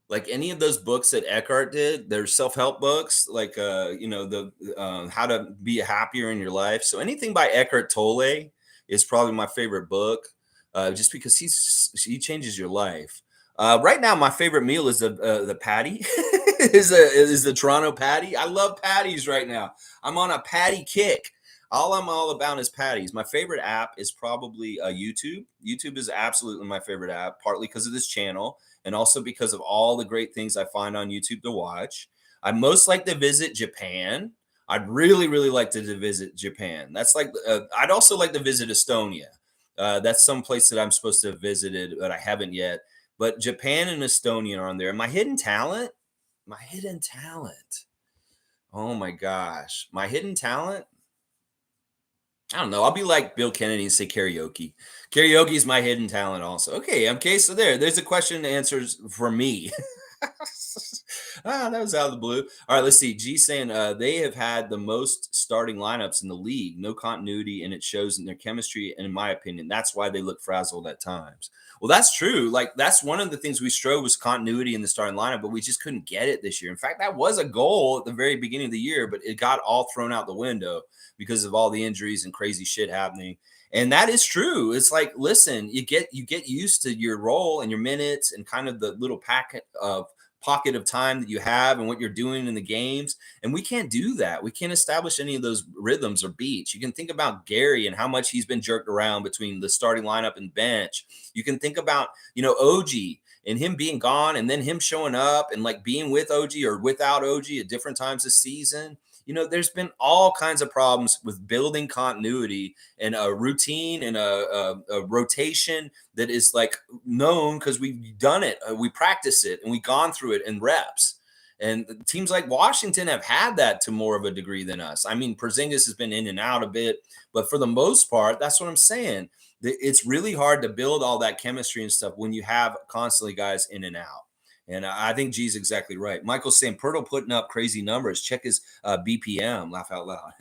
Like any of those books that Eckhart did, they're self-help books, like the how to be happier in your life. So anything by Eckhart Tolle is probably my favorite book, just because he changes your life. Right now, my favorite meal is the patty, is the Toronto patty. I love patties right now. I'm on a patty kick. All I'm all about is patties. My favorite app is probably YouTube. YouTube is absolutely my favorite app, partly because of this channel and also because of all the great things I find on YouTube to watch. I most like to visit Japan. I'd really, really like to visit Japan. That's like, I'd also like to visit Estonia. That's some place that I'm supposed to have visited, but I haven't yet. But Japan and Estonia are on there. My hidden talent. Oh my gosh. My hidden talent. I don't know. I'll be like Bill Kennedy and say karaoke. Karaoke is my hidden talent also. Okay. So there's a question and answers for me. That was out of the blue. All right, let's see. G saying they have had the most starting lineups in the league, no continuity, and it shows in their chemistry. And in my opinion, that's why they look frazzled at times. Well, that's true. Like that's one of the things we strove was continuity in the starting lineup, but we just couldn't get it this year. In fact, that was a goal at the very beginning of the year, but it got all thrown out the window because of all the injuries and crazy shit happening. And that is true. It's like, listen, you get used to your role and your minutes and kind of the little pocket of time that you have and what you're doing in the games. And we can't do that. We can't establish any of those rhythms or beats. You can think about Gary and how much he's been jerked around between the starting lineup and bench. You can think about, OG and him being gone and then him showing up and like being with OG or without OG at different times this season. There's been all kinds of problems with building continuity and a routine and a rotation that is like known because we've done it. We practice it and we've gone through it in reps. And teams like Washington have had that to more of a degree than us. I mean, Porzingis has been in and out a bit, but for the most part, that's what I'm saying. It's really hard to build all that chemistry and stuff when you have constantly guys in and out. And I think G's exactly right. Michael's saying Poeltl putting up crazy numbers. Check his BPM. Laugh out loud.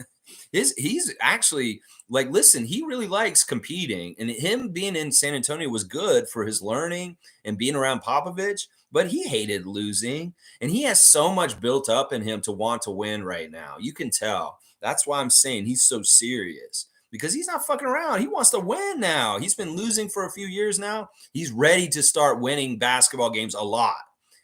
He's actually like, listen, he really likes competing. And him being in San Antonio was good for his learning and being around Popovich. But he hated losing. And he has so much built up in him to want to win right now. You can tell. That's why I'm saying he's so serious. Because he's not fucking around. He wants to win now. He's been losing for a few years now. He's ready to start winning basketball games a lot.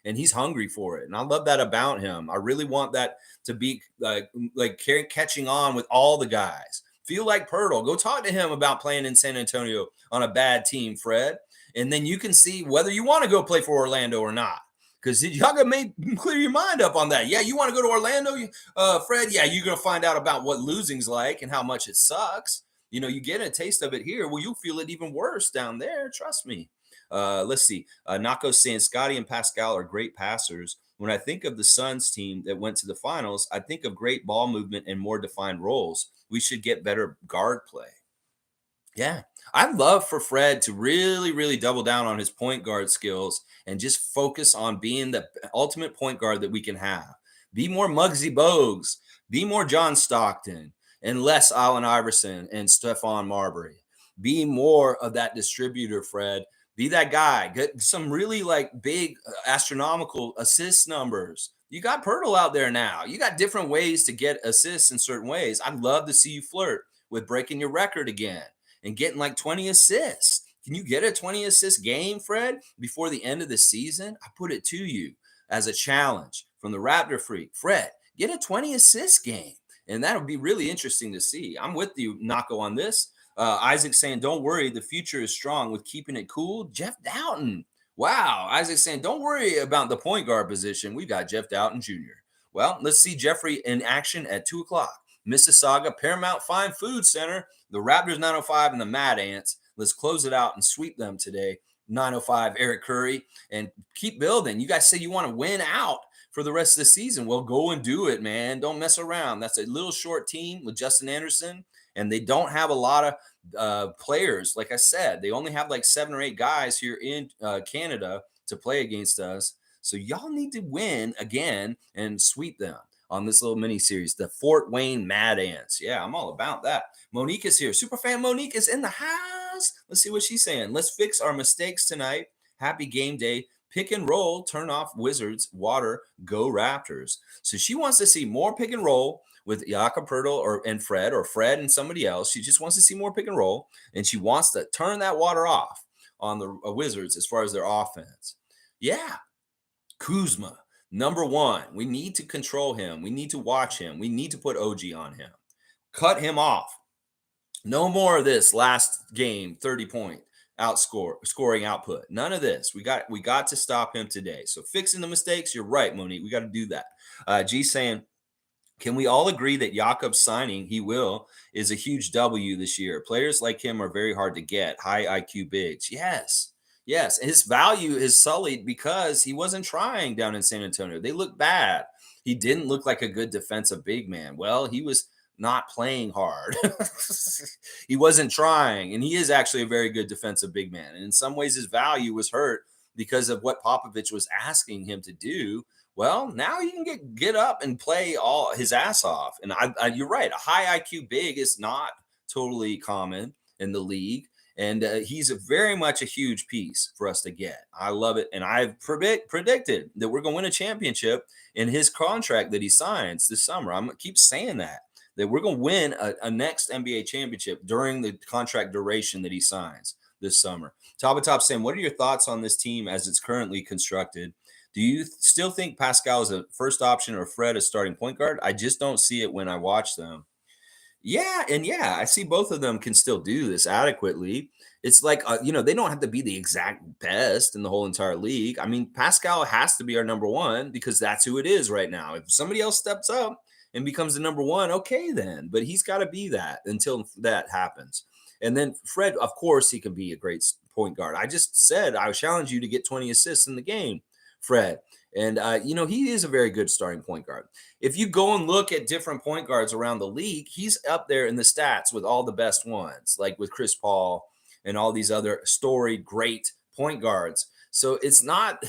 And he's hungry for it. And I love that about him. I really want that to be like catching on with all the guys. Feel like Poeltl. Go talk to him about playing in San Antonio on a bad team, Fred. And then you can see whether you want to go play for Orlando or not. Because y'all gonna clear your mind up on that. Yeah, you want to go to Orlando, Fred? Yeah, you're going to find out about what losing's like and how much it sucks. You get a taste of it here. Well, you'll feel it even worse down there. Trust me. Let's see. Nako's saying Scottie and Pascal are great passers. When I think of the Suns team that went to the finals, I think of great ball movement and more defined roles. We should get better guard play. Yeah. I'd love for Fred to really, really double down on his point guard skills and just focus on being the ultimate point guard that we can have. Be more Muggsy Bogues. Be more John Stockton and less Allen Iverson and Stephon Marbury. Be more of that distributor, Fred. Be that guy. Get some really like big astronomical assist numbers. You got Poeltl out there now. You got different ways to get assists in certain ways. I'd love to see you flirt with breaking your record again and getting like 20 assists. Can you get a 20 assist game, Fred, before the end of the season? I put it to you as a challenge from the Raptor Freak. Fred, get a 20 assist game. And that would be really interesting to see. I'm with you, Nako, on this. Isaac saying, don't worry, the future is strong with keeping it cool. Jeff Doughton. Wow. Isaac saying, don't worry about the point guard position. We got Jeff Doughton Jr. Well, let's see Jeffrey in action at 2 o'clock. Mississauga, Paramount Fine Food Center, the Raptors 905 and the Mad Ants. Let's close it out and sweep them today. 905 Eric Curry and keep building. You guys say you want to win out for the rest of the season. Well, go and do it, man. Don't mess around. That's a little short team with Justin Anderson, and they don't have a lot of players. Like I said, they only have like 7 or 8 guys here in Canada to play against us. So y'all need to win again and sweep them on this little mini series, the Fort Wayne Mad Ants. Yeah, I'm all about that. Monique is here. Superfan Monique is in the house. Let's see what she's saying. Let's fix our mistakes tonight. Happy game day. Pick and roll. Turn off Wizards. Water. Go Raptors. So she wants to see more pick and roll with Jakob, Poeltl, and Fred, or Fred and somebody else. She just wants to see more pick and roll, and she wants to turn that water off on the Wizards as far as their offense. Yeah. Kuzma, number 1. We need to control him. We need to watch him. We need to put OG on him. Cut him off. No more of this last game 30-point scoring output. None of this. We got to stop him today. So fixing the mistakes, you're right, Monique. We got to do that. G saying, can we all agree that Jakob's signing, is a huge W this year? Players like him are very hard to get. High IQ bigs. Yes. Yes. His value is sullied because he wasn't trying down in San Antonio. They look bad. He didn't look like a good defensive big man. Well, he was not playing hard. He wasn't trying. And he is actually a very good defensive big man. And in some ways, his value was hurt because of what Popovich was asking him to do. Well, now he can get up and play all his ass off. And you're right. A high IQ big is not totally common in the league. And he's very much a huge piece for us to get. I love it. And I've predicted that we're going to win a championship in his contract that he signs this summer. I'm going to keep saying that we're going to win a next NBA championship during the contract duration that he signs this summer. Top saying, what are your thoughts on this team as it's currently constructed? Do you still think Pascal is a first option or Fred a starting point guard? I just don't see it when I watch them. Yeah, and yeah, I see both of them can still do this adequately. It's like, they don't have to be the exact best in the whole entire league. I mean, Pascal has to be our number 1 because that's who it is right now. If somebody else steps up and becomes the number 1, okay then. But he's got to be that until that happens. And then Fred, of course, he can be a great point guard. I just said I would challenge you to get 20 assists in the game, Fred. And, he is a very good starting point guard. If you go and look at different point guards around the league, he's up there in the stats with all the best ones, like with Chris Paul and all these other storied, great point guards. So it's not,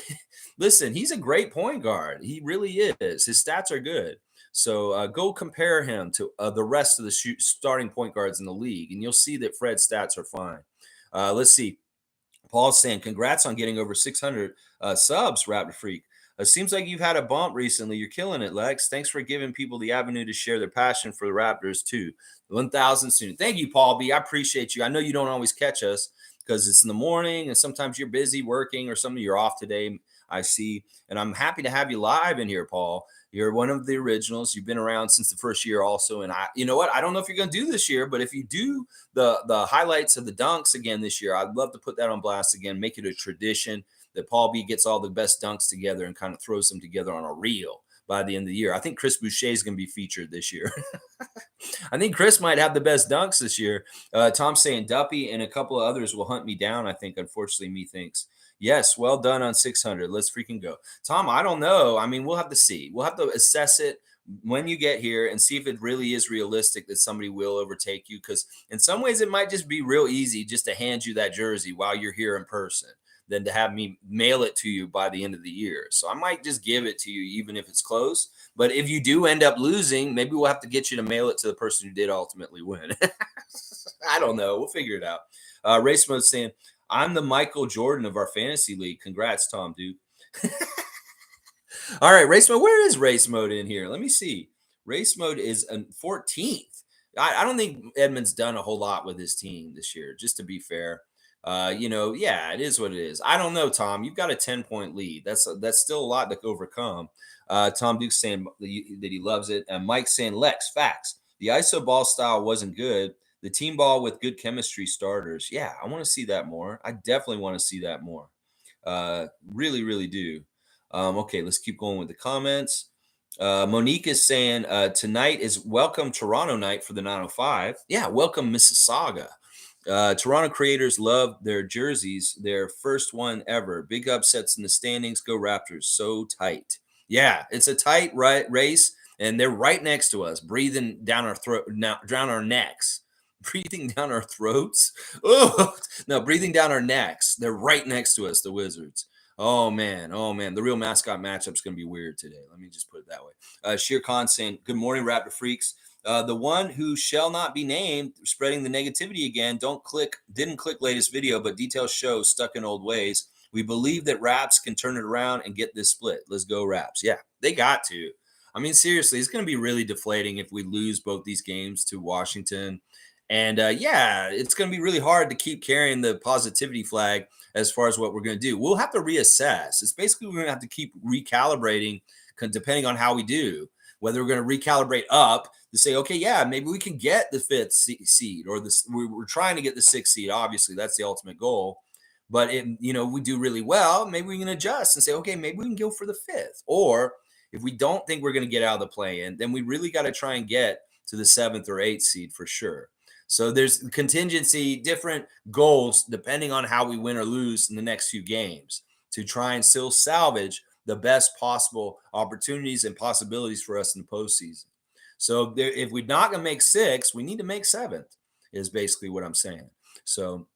listen, he's a great point guard. He really is. His stats are good. So go compare him to the rest of the starting point guards in the league, and you'll see that Fred's stats are fine. Let's see. Paul's saying, congrats on getting over 600 subs, Raptor Freak. It seems like you've had a bump recently. You're killing it, Lex. Thanks for giving people the avenue to share their passion for the Raptors, too. 1,000 soon. Thank you, Paul B. I appreciate you. I know you don't always catch us because it's in the morning and sometimes you're busy working or some of you're off today, I see. And I'm happy to have you live in here, Paul. You're one of the originals. You've been around since the first year also. And you know what? I don't know if you're going to do this year, but if you do the highlights of the dunks again this year, I'd love to put that on blast again, make it a tradition that Paul B gets all the best dunks together and kind of throws them together on a reel by the end of the year. I think Chris Boucher is going to be featured this year. I think Chris might have the best dunks this year. Tom's saying Duppy and a couple of others will hunt me down, I think, unfortunately, methinks. Yes, well done on 600. Let's freaking go. Tom, I don't know. I mean, we'll have to see. We'll have to assess it when you get here and see if it really is realistic that somebody will overtake you, because in some ways it might just be real easy just to hand you that jersey while you're here in person than to have me mail it to you by the end of the year. So I might just give it to you even if it's close. But if you do end up losing, maybe we'll have to get you to mail it to the person who did ultimately win. I don't know. We'll figure it out. Race Mode saying, I'm the Michael Jordan of our fantasy league. Congrats, Tom Duke. All right, Race Mode. Where is Race Mode in here? Let me see. Race Mode is 14th. I don't think Edmund's done a whole lot with his team this year, just to be fair. Yeah, it is what it is. I don't know, Tom. You've got a 10-point lead. That's still a lot to overcome. Tom Duke's saying that he loves it. And Mike's saying, Lex, facts. The ISO ball style wasn't good. The team ball with good chemistry starters. Yeah, I want to see that more. I definitely want to see that more. Really, really do. Okay, let's keep going with the comments. Monique is saying, tonight is welcome Toronto night for the 905. Yeah, welcome Mississauga. Toronto creators love their jerseys, their first one ever. Big upsets in the standings. Go Raptors. So tight. Yeah, it's a tight race, and they're right next to us, breathing down our throat, down our necks, breathing down our throats. Oh no, breathing down our necks. They're right next to us, the Wizards. Oh man, the real mascot matchup's going to be weird today. Let me just put it that way. Sheer Khan saying, "Good morning, Raptor freaks." The one who shall not be named, spreading the negativity again. Didn't click latest video, but details show stuck in old ways. We believe that Raps can turn it around and get this split. Let's go, Raps. Yeah, they got to. I mean, seriously, it's going to be really deflating if we lose both these games to Washington. And yeah, it's going to be really hard to keep carrying the positivity flag as far as what we're going to do. We'll have to reassess. It's basically we're going to have to keep recalibrating depending on how we do. Whether we're going to recalibrate up to say, okay, yeah, maybe we can get the fifth seed, or this. We're trying to get the sixth seed. Obviously, that's the ultimate goal. But we do really well. Maybe we can adjust and say, okay, maybe we can go for the fifth. Or if we don't think we're going to get out of the play-in, then we really got to try and get to the seventh or eighth seed for sure. So there's contingency, different goals depending on how we win or lose in the next few games to try and still salvage the best possible opportunities and possibilities for us in the postseason. So if we're not going to make sixth, we need to make seventh, is basically what I'm saying. So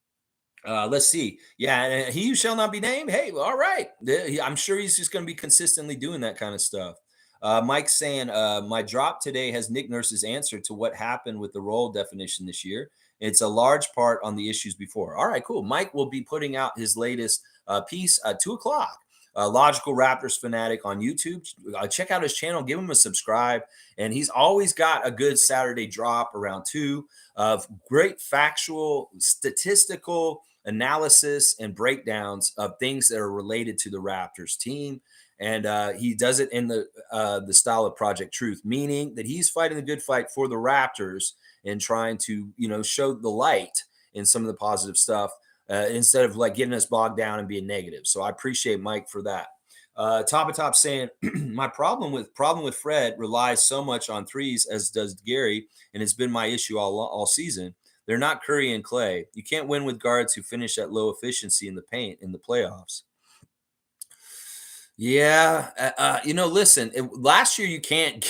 let's see. Yeah, he who shall not be named. Hey, all right. I'm sure he's just going to be consistently doing that kind of stuff. Mike's saying, my drop today has Nick Nurse's answer to what happened with the role definition this year. It's a large part on the issues before. All right, cool. Mike will be putting out his latest piece at 2:00. Logical Raptors fanatic on YouTube. Check out his channel. Give him a subscribe. And he's always got a good Saturday drop around 2 of great factual, statistical analysis and breakdowns of things that are related to the Raptors team. And he does it in the style of Project Truth, meaning that he's fighting the good fight for the Raptors and trying to, show the light in some of the positive stuff instead of like getting us bogged down and being negative. So I appreciate Mike for that. Top saying, my problem with Fred relies so much on threes, as does Gary, and it's been my issue all season. They're not Curry and Clay. You can't win with guards who finish at low efficiency in the paint in the playoffs. Yeah. Listen, last year you can't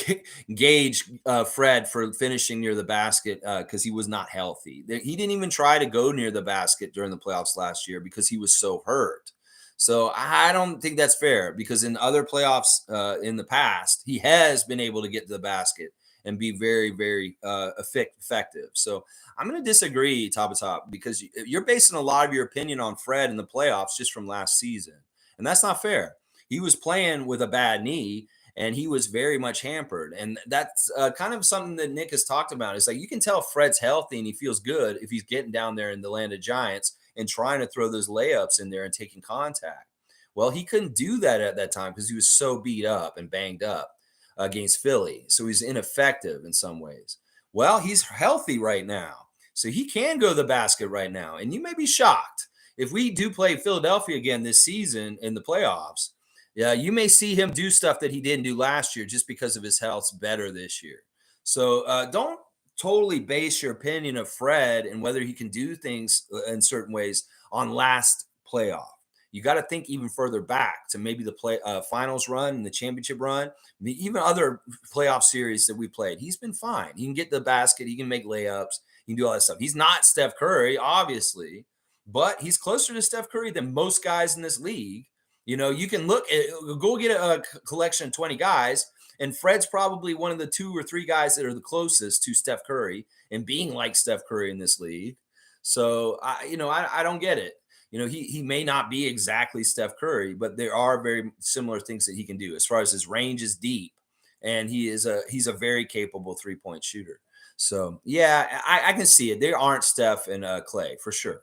gauge Fred for finishing near the basket because he was not healthy. He didn't even try to go near the basket during the playoffs last year because he was so hurt. So I don't think that's fair because in other playoffs in the past, he has been able to get to the basket and be very, very effective. So I'm going to disagree, top, because you're basing a lot of your opinion on Fred in the playoffs just from last season. And that's not fair. He was playing with a bad knee and he was very much hampered. And that's kind of something that Nick has talked about. It's like you can tell Fred's healthy and he feels good if he's getting down there in the land of giants and trying to throw those layups in there and taking contact. Well, he couldn't do that at that time because he was so beat up and banged up against Philly. So he's ineffective in some ways. Well, he's healthy right now. So he can go to the basket right now. And you may be shocked if we do play Philadelphia again this season in the playoffs. Yeah, you may see him do stuff that he didn't do last year just because of his health's better this year. So don't totally base your opinion of Fred and whether he can do things in certain ways on last playoff. You got to think even further back to maybe the finals run and the championship run, even other playoff series that we played. He's been fine. He can get the basket. He can make layups. He can do all that stuff. He's not Steph Curry, obviously, but he's closer to Steph Curry than most guys in this league. You can go get a collection of 20 guys, and Fred's probably one of the 2 or 3 guys that are the closest to Steph Curry and being like Steph Curry in this league. So I don't get it. He may not be exactly Steph Curry, but there are very similar things that he can do as far as his range is deep, and he's a very capable 3-point shooter. So yeah, I can see it. There aren't Steph and Clay for sure,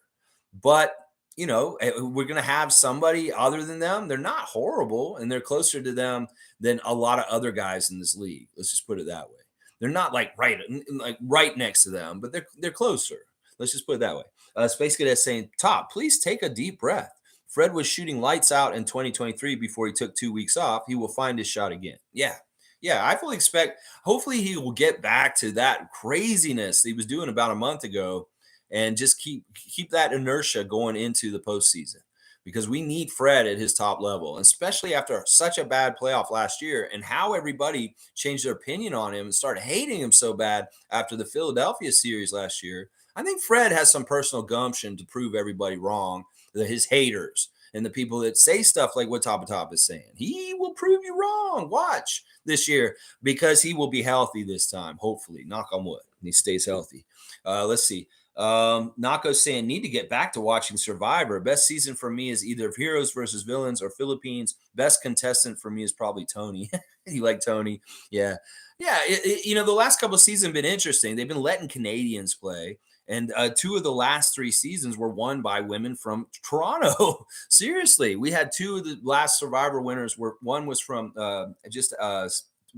but we're going to have somebody other than them. They're not horrible, and they're closer to them than a lot of other guys in this league. Let's just put it that way. They're not like right next to them, but they're closer. Let's just put it that way. Space Cadet saying, Top, please take a deep breath. Fred was shooting lights out in 2023 before he took 2 weeks off. He will find his shot again. Yeah, I fully expect, hopefully he will get back to that craziness that he was doing about a month ago and just keep that inertia going into the postseason. because we need Fred at his top level, especially after such a bad playoff last year and how everybody changed their opinion on him and started hating him so bad after the Philadelphia series last year. I think Fred has some personal gumption to prove everybody wrong, his haters and the people that say stuff like what Top is saying. He will prove you wrong. Watch this year, because he will be healthy this time, hopefully. Knock on wood. He stays healthy. Let's see. Nako's saying, need to get back to watching Survivor. Best season for me is either Heroes versus Villains or Philippines. Best contestant for me is probably Tony. You like Tony? Yeah. Yeah. The last couple of seasons have been interesting. They've been letting Canadians play. And 2 of the last 3 seasons were won by women from Toronto. Seriously, we had 2 of the last Survivor winners. One was from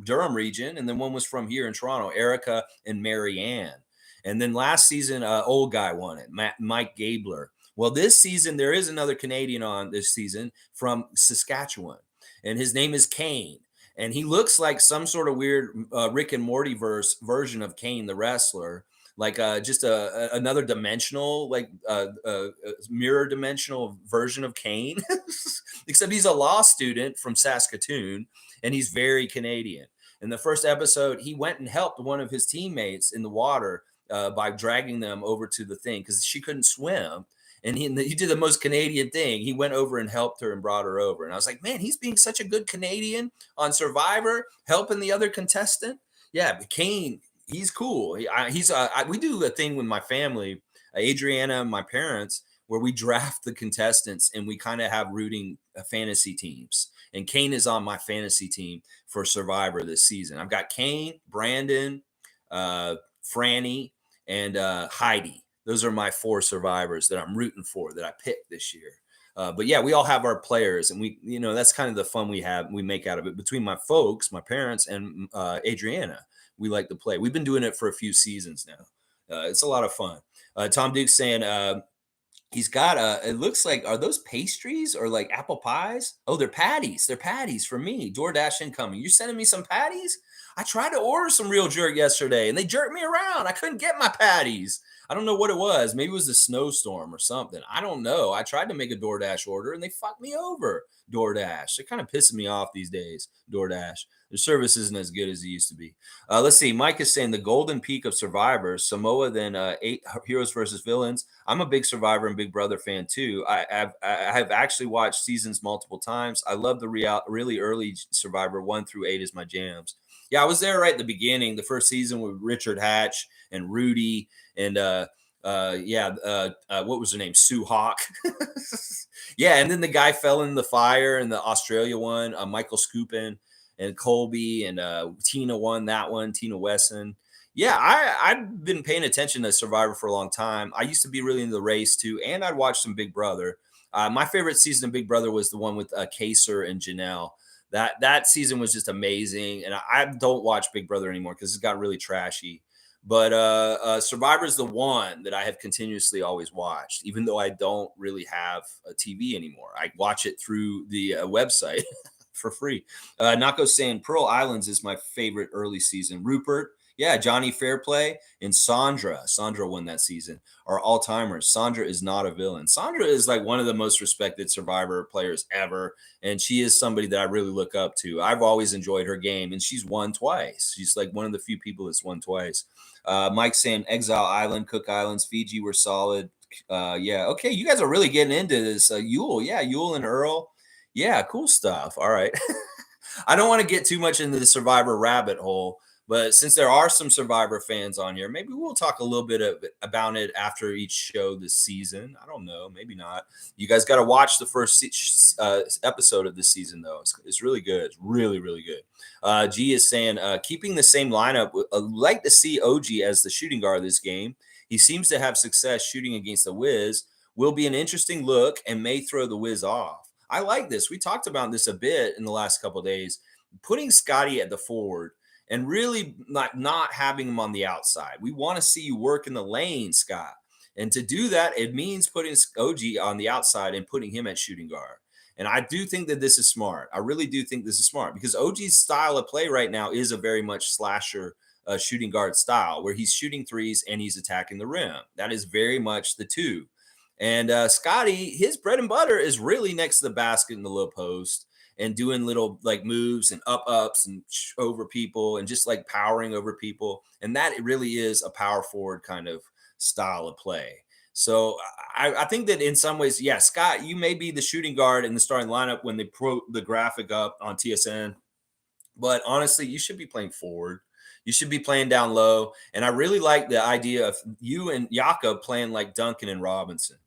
Durham region, and then one was from here in Toronto, Erica and Marianne. And then last season, old guy won it, Mike Gabler. Well, this season, there is another Canadian on this season from Saskatchewan, and his name is Kane. And he looks like some sort of weird Rick and Morty version of Kane, the wrestler. Like just another dimensional, like mirror dimensional version of Kane, except he's a law student from Saskatoon, and he's very Canadian. In the first episode, he went and helped one of his teammates in the water by dragging them over to the thing because she couldn't swim. And he did the most Canadian thing. He went over and helped her and brought her over. And I was like, man, he's being such a good Canadian on Survivor, helping the other contestant. Yeah, but Kane, he's cool. We do a thing with my family, Adriana and my parents, where we draft the contestants and we kind of have rooting fantasy teams. And Kane is on my fantasy team for Survivor this season. I've got Kane, Brandon, Franny, and Heidi. Those are my 4 survivors that I'm rooting for that I picked this year. But yeah, we all have our players, and that's kind of the fun we make out of it between my folks, my parents, and Adriana. We like to play. We've been doing it for a few seasons now. It's a lot of fun. Tom Duke's saying he's got it looks like, are those pastries or like apple pies? Oh, they're patties. They're patties for me. DoorDash incoming. You're sending me some patties? I tried to order some Real Jerk yesterday and they jerked me around. I couldn't get my patties. I don't know what it was. Maybe it was a snowstorm or something. I don't know. I tried to make a DoorDash order and they fucked me over. DoorDash. They're kind of pissing me off these days. DoorDash. Their service isn't as good as it used to be. Let's see. Mike is saying the golden peak of Survivor, Samoa, then 8 Heroes versus Villains. I'm a big Survivor and Big Brother fan too. I have actually watched seasons multiple times. I love the really early Survivor 1 through 8 is my jams. Yeah, I was there right at the beginning, the first season with Richard Hatch and Rudy and what was her name? Sue Hawk. Yeah, and then the guy fell in the fire in the Australia one, Michael Scoopin and Colby and Tina won that one, Tina Wesson. Yeah, I've been paying attention to Survivor for a long time. I used to be really into the race too, and I'd watch some Big Brother. My favorite season of Big Brother was the one with Kaser and Janelle. That season was just amazing, and I don't watch Big Brother anymore because it's gotten really trashy. But Survivor is the one that I have continuously always watched, even though I don't really have a TV anymore. I watch it through the website for free. Nako's saying Pearl Islands is my favorite early season. Rupert, yeah, Johnny Fairplay and Sandra. Sandra won that season. Are all timers. Sandra is not a villain. Sandra is like one of the most respected Survivor players ever, and she is somebody that I really look up to. I've always enjoyed her game, and she's won twice. She's like one of the few people that's won twice. Mike saying Exile Island, Cook Islands, Fiji were solid. Yeah, okay, you guys are really getting into this. Yule, yeah, Yule and Earl. Yeah, cool stuff. All right. I don't want to get too much into the Survivor rabbit hole, but since there are some Survivor fans on here, maybe we'll talk a little bit about it after each show this season. I don't know. Maybe not. You guys got to watch the first episode of this season, though. It's really good. It's really, really good. G is saying, keeping the same lineup, like to see OG as the shooting guard of this game. He seems to have success shooting against the Wiz. Will be an interesting look and may throw the Wiz off. I like this. We talked about this a bit in the last couple of days. Putting Scottie at the forward and really not having him on the outside. We want to see you work in the lane, Scott. And to do that, it means putting OG on the outside and putting him at shooting guard. And I do think that this is smart. I really do think this is smart because OG's style of play right now is a very much slasher shooting guard style where he's shooting threes and he's attacking the rim. That is very much the two. And Scottie, his bread and butter is really next to the basket in the low post and doing little like moves and ups and over people and just like powering over people. And that it really is a power forward kind of style of play. So I think that in some ways, yeah, Scott, you may be the shooting guard in the starting lineup when they put the graphic up on TSN. But honestly, you should be playing forward. You should be playing down low. And I really like the idea of you and Jakob playing like Duncan and Robinson.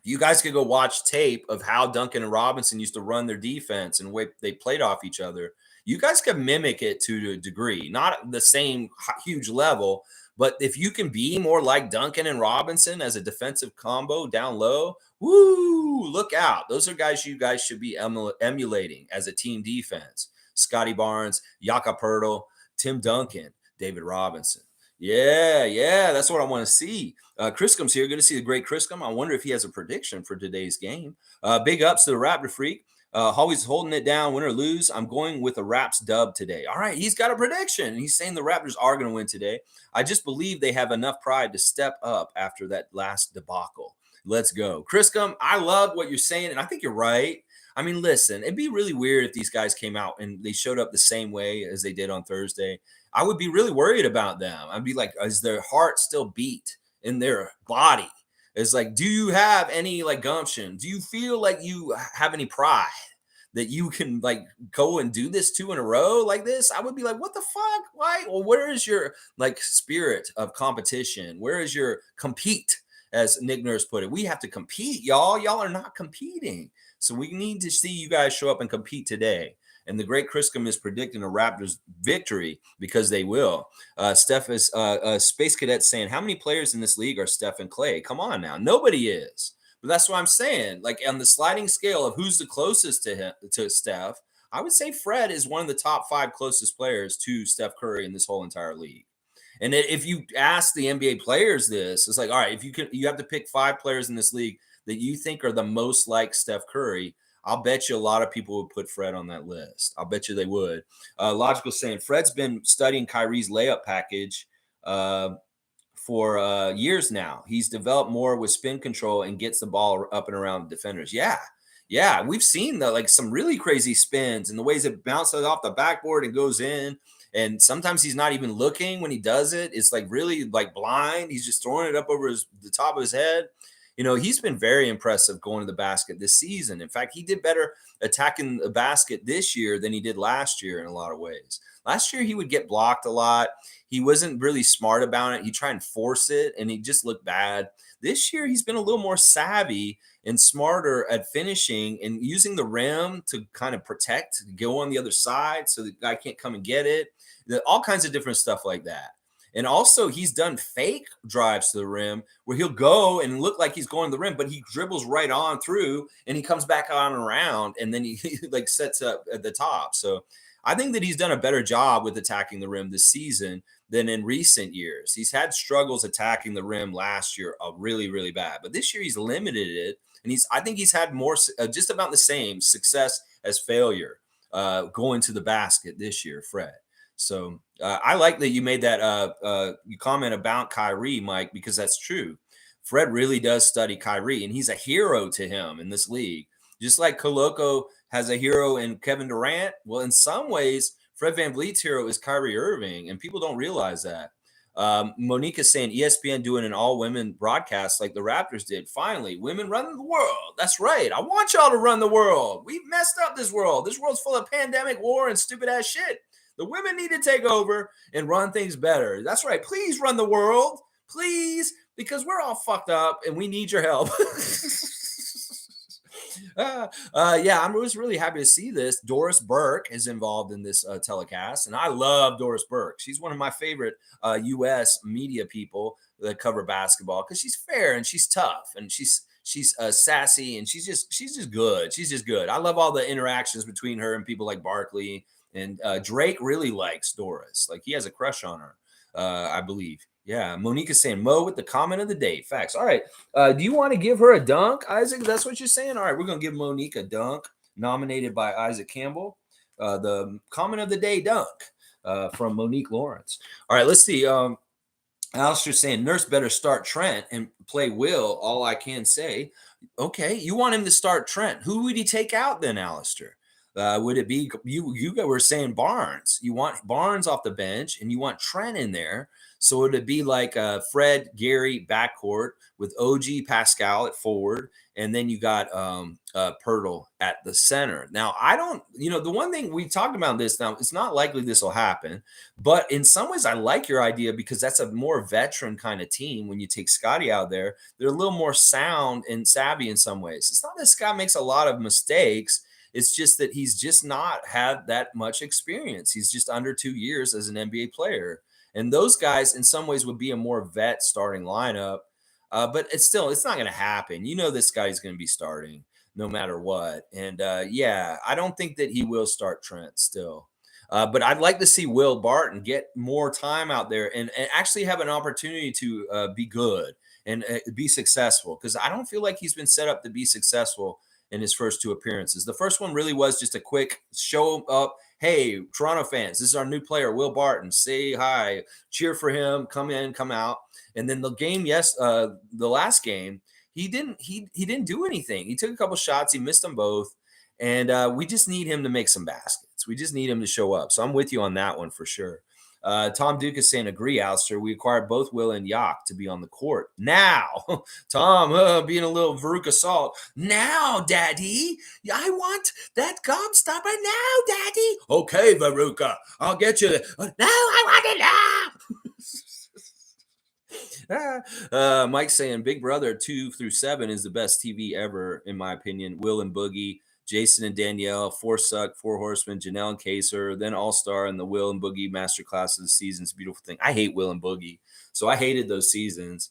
You guys could go watch tape of how Duncan and Robinson used to run their defense and way they played off each other. You guys could mimic it to a degree, not the same huge level, but if you can be more like Duncan and Robinson as a defensive combo down low, woo, look out. Those are guys you guys should be emulating as a team defense. Scottie Barnes, Jakob Poeltl, Tim Duncan, David Robinson. Yeah, that's what I want to see. Criscom's here. Good to see the great Criscom. I wonder if he has a prediction for today's game. Big ups to the Raptor Freak. Always holding it down, win or lose. I'm going with a Raps dub today. All right, he's got a prediction. He's saying the Raptors are going to win today. I just believe they have enough pride to step up after that last debacle. Let's go. Criscom, I love what you're saying, and I think you're right. I mean, listen, it'd be really weird if these guys came out and they showed up the same way as they did on Thursday. I would be really worried about them. I'd be like, is their heart still beat in their body? It's like, do you have any like gumption? Do you feel like you have any pride that you can like go and do this 2 in a row like this? I would be like, what the fuck? Why? Well, where is your like spirit of competition? Where is your compete? As Nick Nurse put it, we have to compete, y'all. Y'all are not competing. So we need to see you guys show up and compete today. And the great Criscom is predicting a Raptors victory because they will. Steph is Space Cadet saying, how many players in this league are Steph and Clay? Come on now. Nobody is. But that's what I'm saying. Like on the sliding scale of who's the closest to him, to Steph, I would say Fred is one of the top 5 closest players to Steph Curry in this whole entire league. And if you ask the NBA players this, it's like, all right, if you have to pick 5 players in this league that you think are the most like Steph Curry, I'll bet you a lot of people would put Fred on that list. I'll bet you they would. Logical saying, Fred's been studying Kyrie's layup package for years now. He's developed more with spin control and gets the ball up and around defenders. Yeah, we've seen like some really crazy spins and the ways it bounces off the backboard and goes in. And sometimes he's not even looking when he does it. It's like really like blind. He's just throwing it up over the top of his head. You know, he's been very impressive going to the basket this season. In fact, he did better attacking the basket this year than he did last year in a lot of ways. Last year, he would get blocked a lot. He wasn't really smart about it. He'd try and force it, and he just looked bad. This year, he's been a little more savvy and smarter at finishing and using the rim to kind of protect, go on the other side so the guy can't come and get it. All kinds of different stuff like that. And also, he's done fake drives to the rim where he'll go and look like he's going to the rim, but he dribbles right on through and he comes back on and around and then he like sets up at the top. So I think that he's done a better job with attacking the rim this season than in recent years. He's had struggles attacking the rim last year, really, really bad. But this year he's limited it. And I think he's had more, just about the same success as failure going to the basket this year, Fred. So I like that you made that you comment about Kyrie, Mike, because that's true. Fred really does study Kyrie, and he's a hero to him in this league. Just like Koloko has a hero in Kevin Durant. Well, in some ways, Fred VanVleet's hero is Kyrie Irving, and people don't realize that. Monique is saying ESPN doing an all-women broadcast like the Raptors did. Finally, women run the world. That's right. I want y'all to run the world. We've messed up this world. This world's full of pandemic, war, and stupid-ass shit. The women need to take over and run things better. That's right. Please run the world. Please, because we're all fucked up and we need your help. Yeah, I was really happy to see this. Doris Burke is involved in this telecast, and I love Doris Burke. She's one of my favorite U.S. media people that cover basketball because she's fair and she's tough and she's sassy and she's just good. She's just good. I love all the interactions between her and people like Barkley. And Drake really likes Doris. Like he has a crush on her, I believe. Yeah. Monique is saying Mo with the comment of the day. Facts. All right. Do you want to give her a dunk, Isaac? That's what you're saying? All right. We're going to give Monique a dunk nominated by Isaac Campbell. The comment of the day dunk from Monique Lawrence. All right. Let's see. Alistair's saying Nurse better start Trent and play Will. All I can say. Okay, you want him to start Trent. Who would he take out then, Alistair? Would it be you? You guys were saying Barnes. You want Barnes off the bench, and you want Trent in there. So would it be like Fred, Gary backcourt with OG Pascal at forward, and then you got Poeltl at the center? Now I don't. The one thing we talked about this. Now it's not likely this will happen, but in some ways I like your idea because that's a more veteran kind of team. When you take Scottie out there, they're a little more sound and savvy in some ways. It's not that Scott makes a lot of mistakes. It's just that he's just not had that much experience. He's just under 2 years as an NBA player. And those guys, in some ways, would be a more vet starting lineup. But it's not going to happen. This guy's going to be starting no matter what. And yeah, I don't think that he will start Trent still. But I'd like to see Will Barton get more time out there and actually have an opportunity to be good and be successful, because I don't feel like he's been set up to be successful in his first 2 appearances. The first one really was just a quick show up. Hey, Toronto fans, this is our new player, Will Barton. Say hi, cheer for him, come in, come out. And then the last game, he didn't do anything. He took a couple shots, he missed them both, and we just need him to make some baskets. We just need him to show up. So I'm with you on that one for sure. Tom Duke is saying, agree, Alistair. We acquired both Will and Yak to be on the court. Now, Tom, being a little Veruca Salt. Now, Daddy, I want that gobstopper now, Daddy. Okay, Veruca, I'll get you. No, I want it now. Mike's saying, Big Brother 2 through 7 is the best TV ever, in my opinion. Will and Boogie, Jason and Danielle, 4 Suck, 4 Horsemen, Janelle and Kaser, then All Star, and the Will and Boogie masterclass of the season's beautiful thing. I hate Will and Boogie, so I hated those seasons.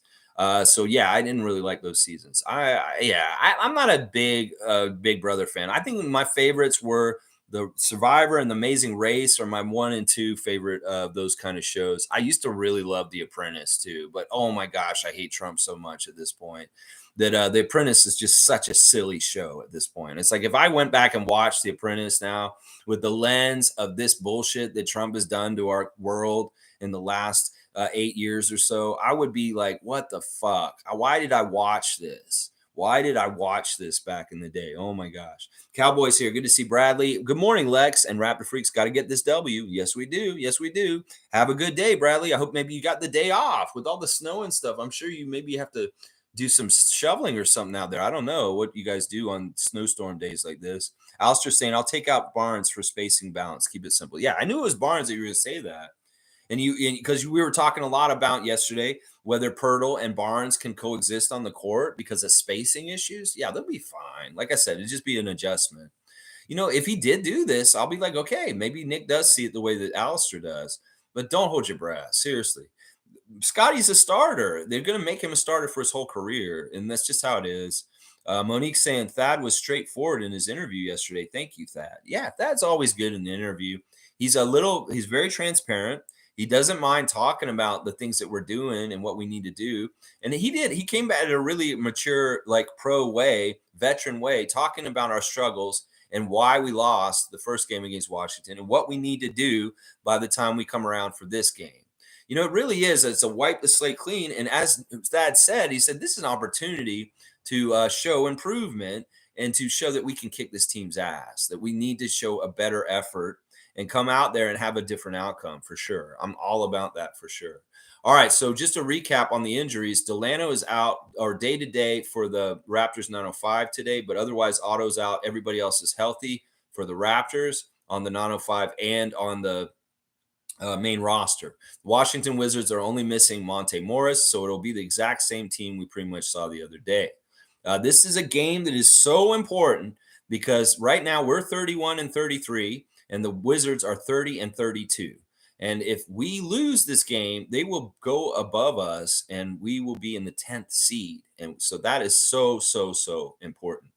So yeah, I didn't really like those seasons. I'm not a Big Brother fan. I think my favorites were the Survivor and the Amazing Race are my 1 and 2 favorite of those kind of shows. I used to really love The Apprentice too, but oh my gosh, I hate Trump so much at this point that The Apprentice is just such a silly show at this point. It's like if I went back and watched The Apprentice now with the lens of this bullshit that Trump has done to our world in the last 8 years or so, I would be like, what the fuck? Why did I watch this? Why did I watch this back in the day? Oh my gosh. Cowboys here. Good to see Bradley. Good morning, Lex and Raptor Freaks. Got to get this W. Yes, we do. Yes, we do. Have a good day, Bradley. I hope maybe you got the day off with all the snow and stuff. I'm sure you maybe have to do some shoveling or something out there. I don't know what you guys do on snowstorm days like this. Alistair saying, I'll take out Barnes for spacing balance. Keep it simple. Yeah, I knew it was Barnes that you were going to say that. And because we were talking a lot about yesterday whether Poeltl and Barnes can coexist on the court because of spacing issues. Yeah, they'll be fine. Like I said, it'd just be an adjustment. If he did do this, I'll be like, okay, maybe Nick does see it the way that Alistair does. But don't hold your breath. Seriously. Scottie's a starter. They're going to make him a starter for his whole career, and that's just how it is. Monique saying Thad was straightforward in his interview yesterday. Thank you, Thad. Yeah, Thad's always good in the interview. He's very transparent. He doesn't mind talking about the things that we're doing and what we need to do. And he came back in a really mature, like pro way, veteran way, talking about our struggles and why we lost the first game against Washington and what we need to do by the time we come around for this game. It really is. It's a wipe the slate clean. And as Thad said, he said, this is an opportunity to show improvement and to show that we can kick this team's ass, that we need to show a better effort and come out there and have a different outcome for sure. I'm all about that for sure. All right, so just a recap on the injuries. Delano is out or day-to-day for the Raptors 905 today, but otherwise Otto's out. Everybody else is healthy for the Raptors on the 905 and on the main roster. The Washington Wizards are only missing Monte Morris, so it'll be the exact same team we pretty much saw the other day. This is a game that is so important because right now we're 31-33, and the Wizards are 30-32. And if we lose this game, they will go above us, and we will be in the 10th seed. And so that is so, so, so important.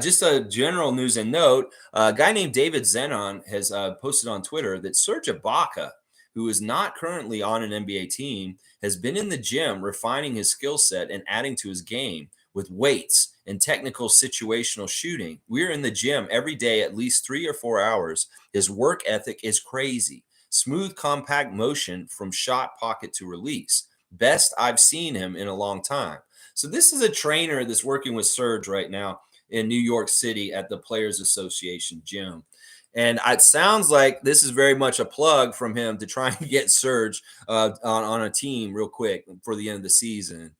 Just a general news and note, a guy named David Zenon has posted on Twitter that Serge Ibaka, who is not currently on an NBA team, has been in the gym refining his skill set and adding to his game with weights and technical situational shooting. We're in the gym every day, at least 3 or 4 hours. His work ethic is crazy. Smooth, compact motion from shot pocket to release. best I've seen him in a long time. So this is a trainer that's working with Serge right now in New York City at the Players Association gym. And it sounds like this is very much a plug from him to try and get Serge on a team real quick for the end of the season.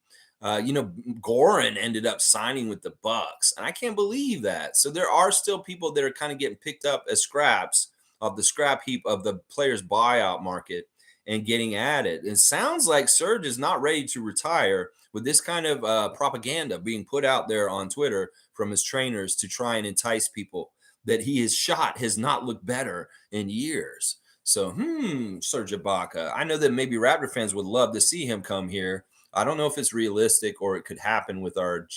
Goran ended up signing with the Bucks, and I can't believe that. So there are still people that are kind of getting picked up as scraps of the scrap heap of the players' buyout market and getting added. It sounds like Serge is not ready to retire with this kind of propaganda being put out there on Twitter from his trainers to try and entice people that his shot has not looked better in years. So, Serge Ibaka. I know that maybe Raptor fans would love to see him come here. I don't know if it's realistic or it could happen with our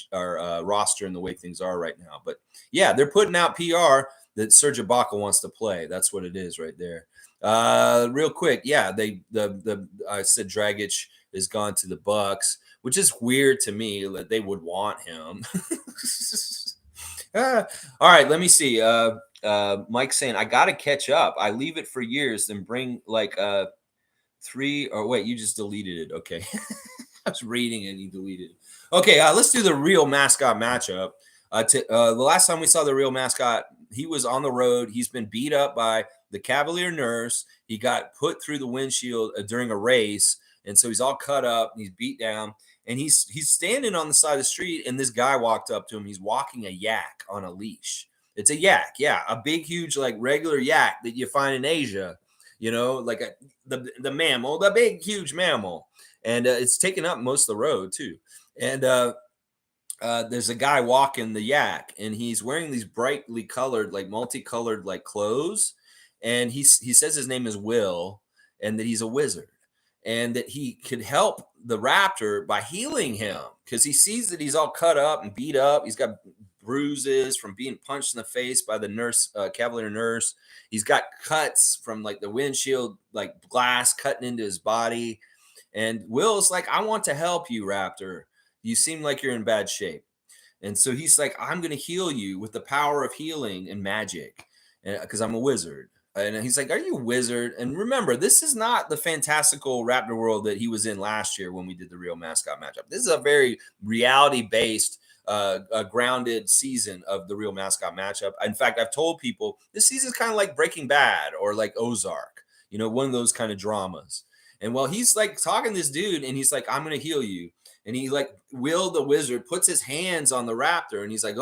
roster and the way things are right now. But yeah, they're putting out PR that Serge Ibaka wants to play. That's what it is right there. Real quick, yeah, I said Dragic is gone to the Bucks, which is weird to me that they would want him. All right, let me see. Mike saying I gotta catch up. I leave it for years, then bring like 3 or wait, you just deleted it. Okay. I was reading it and you deleted it. Okay, let's do the real mascot matchup. The last time we saw the real mascot, he was on the road. He's been beat up by the Cavalier nurse. He got put through the windshield during a race, and so he's all cut up and he's beat down. And he's standing on the side of the street, and this guy walked up to him. He's walking a yak on a leash. It's a yak, yeah, a big, huge, like regular yak that you find in Asia. Like the mammal, the big, huge mammal. And it's taking up most of the road too. And there's a guy walking the yak, and he's wearing these brightly colored, like multicolored, like clothes. And he says his name is Will, and that he's a wizard, and that he could help the Raptor by healing him because he sees that he's all cut up and beat up. He's got bruises from being punched in the face by the nurse, Cavalier nurse. He's got cuts from like the windshield, like glass cutting into his body. And Will's like, I want to help you, Raptor. You seem like you're in bad shape. And so he's like, I'm going to heal you with the power of healing and magic because I'm a wizard. And he's like, are you a wizard? And remember, this is not the fantastical Raptor world that he was in last year when we did the real mascot matchup. This is a very reality-based, grounded season of the real mascot matchup. In fact, I've told people this season is kind of like Breaking Bad or like Ozark, one of those kind of dramas. And while he's like talking to this dude and he's like, I'm going to heal you. And he like Will the wizard puts his hands on the Raptor and he's like,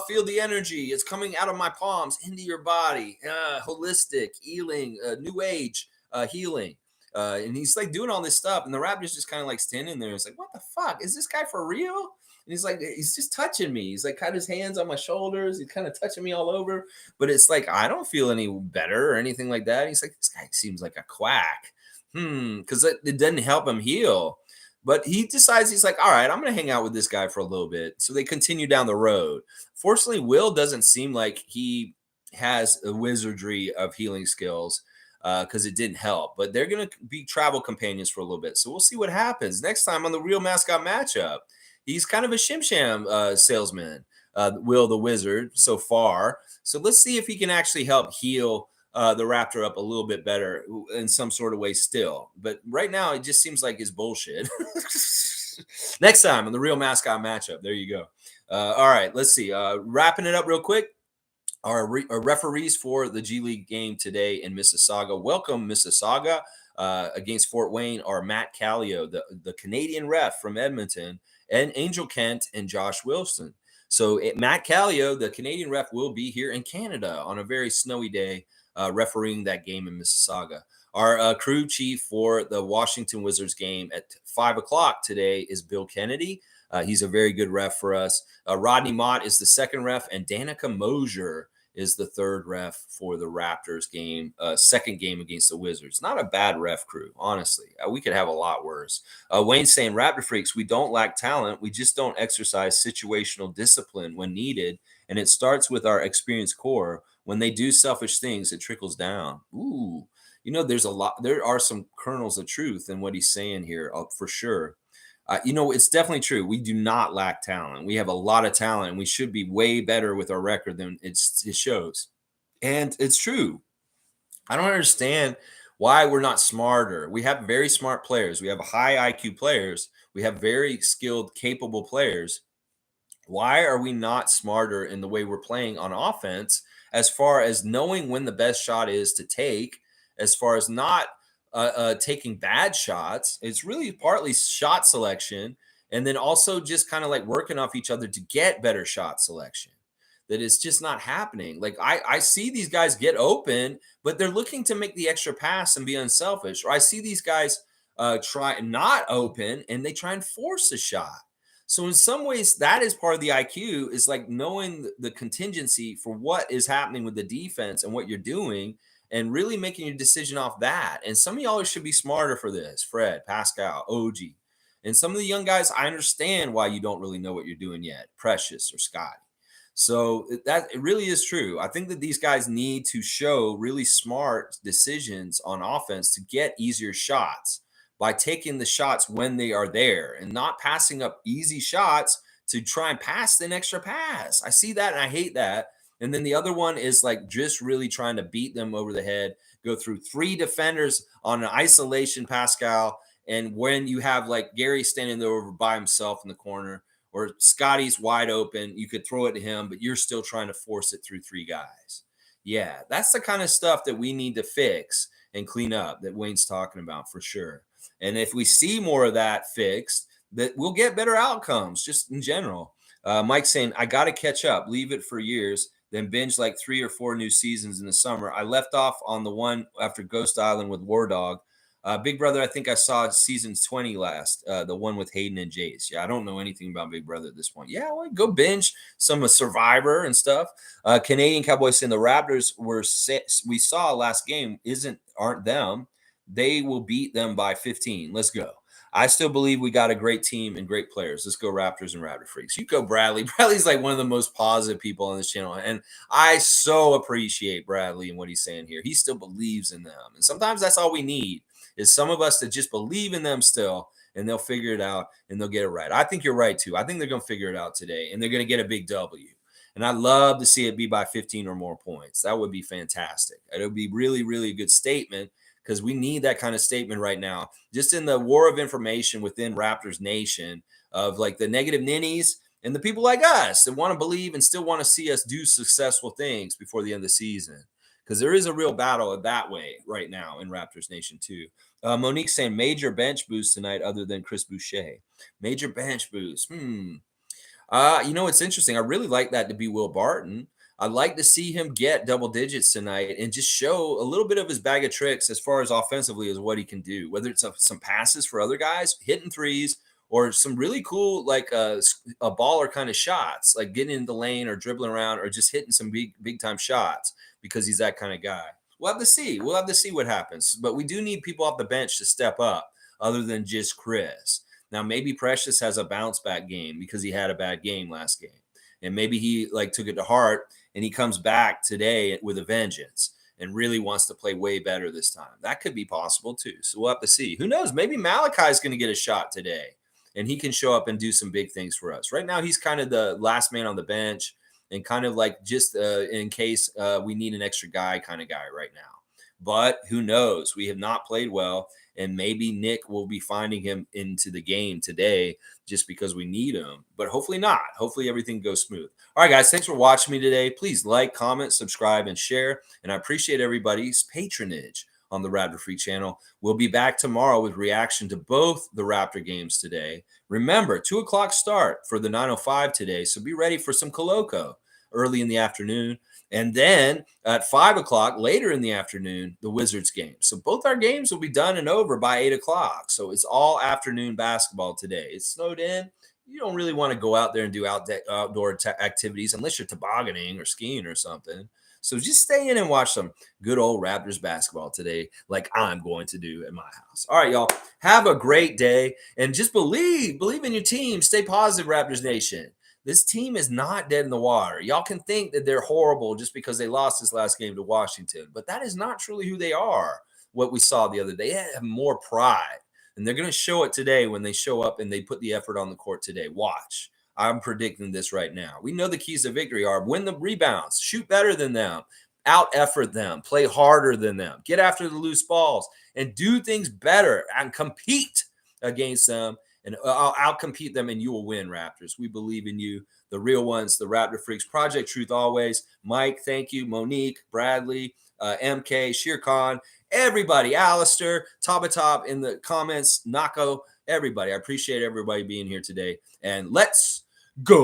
feel the energy. It's coming out of my palms into your body. Holistic healing, new age healing. And he's like doing all this stuff. And the Raptor's just kind of like standing there. It's like, what the fuck? Is this guy for real? And he's like, he's just touching me. He's like, got his hands on my shoulders. He's kind of touching me all over. But it's like, I don't feel any better or anything like that. And he's like, this guy seems like a quack. Because it doesn't help him heal. But he decides, he's like, all right, I'm going to hang out with this guy for a little bit. So they continue down the road. Fortunately, Will doesn't seem like he has a wizardry of healing skills because it didn't help. But they're going to be travel companions for a little bit. So we'll see what happens next time on the real mascot matchup. He's kind of a shim-sham salesman, Will the wizard, so far. So let's see if he can actually help heal the Raptor up a little bit better in some sort of way still. But right now, it just seems like it's bullshit. Next time on the real mascot matchup. There you go. All right, let's see. Wrapping it up real quick. Our referees for the G League game today in Mississauga. Welcome, Mississauga. Against Fort Wayne are Matt Callio, the Canadian ref from Edmonton, and Angel Kent and Josh Wilson. So Matt Callio, the Canadian ref, will be here in Canada on a very snowy day, refereeing that game in Mississauga. Our crew chief for the Washington Wizards game at 5 o'clock today is Bill Kennedy. He's a very good ref for us. Rodney Mott is the second ref, and Danica Mosher is the third ref for the Raptors game, second game against the Wizards. Not a bad ref crew, honestly. We could have a lot worse. Wayne's saying, Raptor freaks, we don't lack talent. We just don't exercise situational discipline when needed, and it starts with our experienced core. When they do selfish things, it trickles down. Ooh, there's a lot. There are some kernels of truth in what he's saying here, for sure. It's definitely true. We do not lack talent. We have a lot of talent, and we should be way better with our record than it shows. And it's true. I don't understand why we're not smarter. We have very smart players. We have high IQ players. We have very skilled, capable players. Why are we not smarter in the way we're playing on offense as far as knowing when the best shot is to take, as far as not taking bad shots? It's really partly shot selection and then also just kind of like working off each other to get better shot selection. That is just not happening. Like I see these guys get open, but they're looking to make the extra pass and be unselfish. Or I see these guys try not open and they try and force a shot. So in some ways, that is part of the IQ is like knowing the contingency for what is happening with the defense and what you're doing, and really making your decision off that. And some of y'all should be smarter for this. Fred, Pascal, OG, and some of the young guys. I understand why you don't really know what you're doing yet, Precious or Scottie. So that it really is true. I think that these guys need to show really smart decisions on offense to get easier shots by taking the shots when they are there and not passing up easy shots to try and pass an extra pass. I see that and I hate that. And then the other one is like just really trying to beat them over the head, go through three defenders on an isolation, Pascal. And when you have like Gary standing there over by himself in the corner, or Scottie's wide open, you could throw it to him, but you're still trying to force it through three guys. Yeah, that's the kind of stuff that we need to fix and clean up that Wayne's talking about for sure. And if we see more of that fixed, that we'll get better outcomes just in general. Mike's saying, I got to catch up, leave it for years, then binge like 3 or 4 new seasons in the summer. I left off on the one after Ghost Island with War Dog. Big Brother, I think I saw season 20 last, the one with Hayden and Jace. Yeah, I don't know anything about Big Brother at this point. Yeah, well, go binge some of Survivor and stuff. Canadian Cowboys saying the Raptors we saw last game aren't them. They will beat them by 15. Let's go. I still believe we got a great team and great players. Let's go Raptors and Raptor Freaks. You go Bradley. Bradley's like one of the most positive people on this channel. And I so appreciate Bradley and what he's saying here. He still believes in them. And sometimes that's all we need is some of us to just believe in them still, and they'll figure it out and they'll get it right. I think you're right too. I think they're going to figure it out today and they're going to get a big W. And I'd love to see it be by 15 or more points. That would be fantastic. It would be really, really a good statement because we need that kind of statement right now. Just in the war of information within Raptors Nation of like the negative ninnies and the people like us that want to believe and still want to see us do successful things before the end of the season. Because there is a real battle that way right now in Raptors Nation too. Monique saying major bench boost tonight other than Chris Boucher. Major bench boost. It's interesting. I really like that to be Will Barton. I'd like to see him get double digits tonight and just show a little bit of his bag of tricks as far as offensively as what he can do, whether it's some passes for other guys, hitting threes, or some really cool like a baller kind of shots, like getting in the lane or dribbling around or just hitting some big time shots because he's that kind of guy. We'll have to see. We'll have to see what happens. But we do need people off the bench to step up other than just Chris. Now, maybe Precious has a bounce back game because he had a bad game last game. And maybe he like took it to heart and he comes back today with a vengeance and really wants to play way better this time. That could be possible too. So we'll have to see. Who knows? Maybe Malachi is going to get a shot today and he can show up and do some big things for us. Right now, he's kind of the last man on the bench and kind of like just in case we need an extra guy kind of guy right now. But who knows? We have not played well, and maybe Nick will be finding him into the game today just because we need him. But hopefully not. Hopefully everything goes smooth. All right, guys, thanks for watching me today. Please like, comment, subscribe, and share. And I appreciate everybody's patronage on the Raptor Freak channel. We'll be back tomorrow with reaction to both the Raptor games today. Remember, 2 o'clock start for the 9:05 today, so be ready for some Coloco early in the afternoon. And then at 5 o'clock later in the afternoon, the Wizards game. So both our games will be done and over by 8 o'clock. So it's all afternoon basketball today. It's snowed in. You don't really want to go out there and do outdoor activities unless you're tobogganing or skiing or something. So just stay in and watch some good old Raptors basketball today, like I'm going to do at my house. All right, y'all. Have a great day. And just believe in your team. Stay positive, Raptors Nation. This team is not dead in the water. Y'all can think that they're horrible just because they lost this last game to Washington, but that is not truly who they are. What we saw the other day, they have more pride, and they're going to show it today when they show up and they put the effort on the court today. Watch. I'm predicting this right now. We know the keys to victory are win the rebounds, shoot better than them, out-effort them, play harder than them, get after the loose balls, and do things better and compete against them and out-compete them, and you will win, Raptors. We believe in you, the real ones, the Raptor Freaks. Project Truth always. Mike, thank you. Monique, Bradley, MK, Shere Khan, everybody, Alistair, Top in the comments, Nako, everybody. I appreciate everybody being here today. And let's go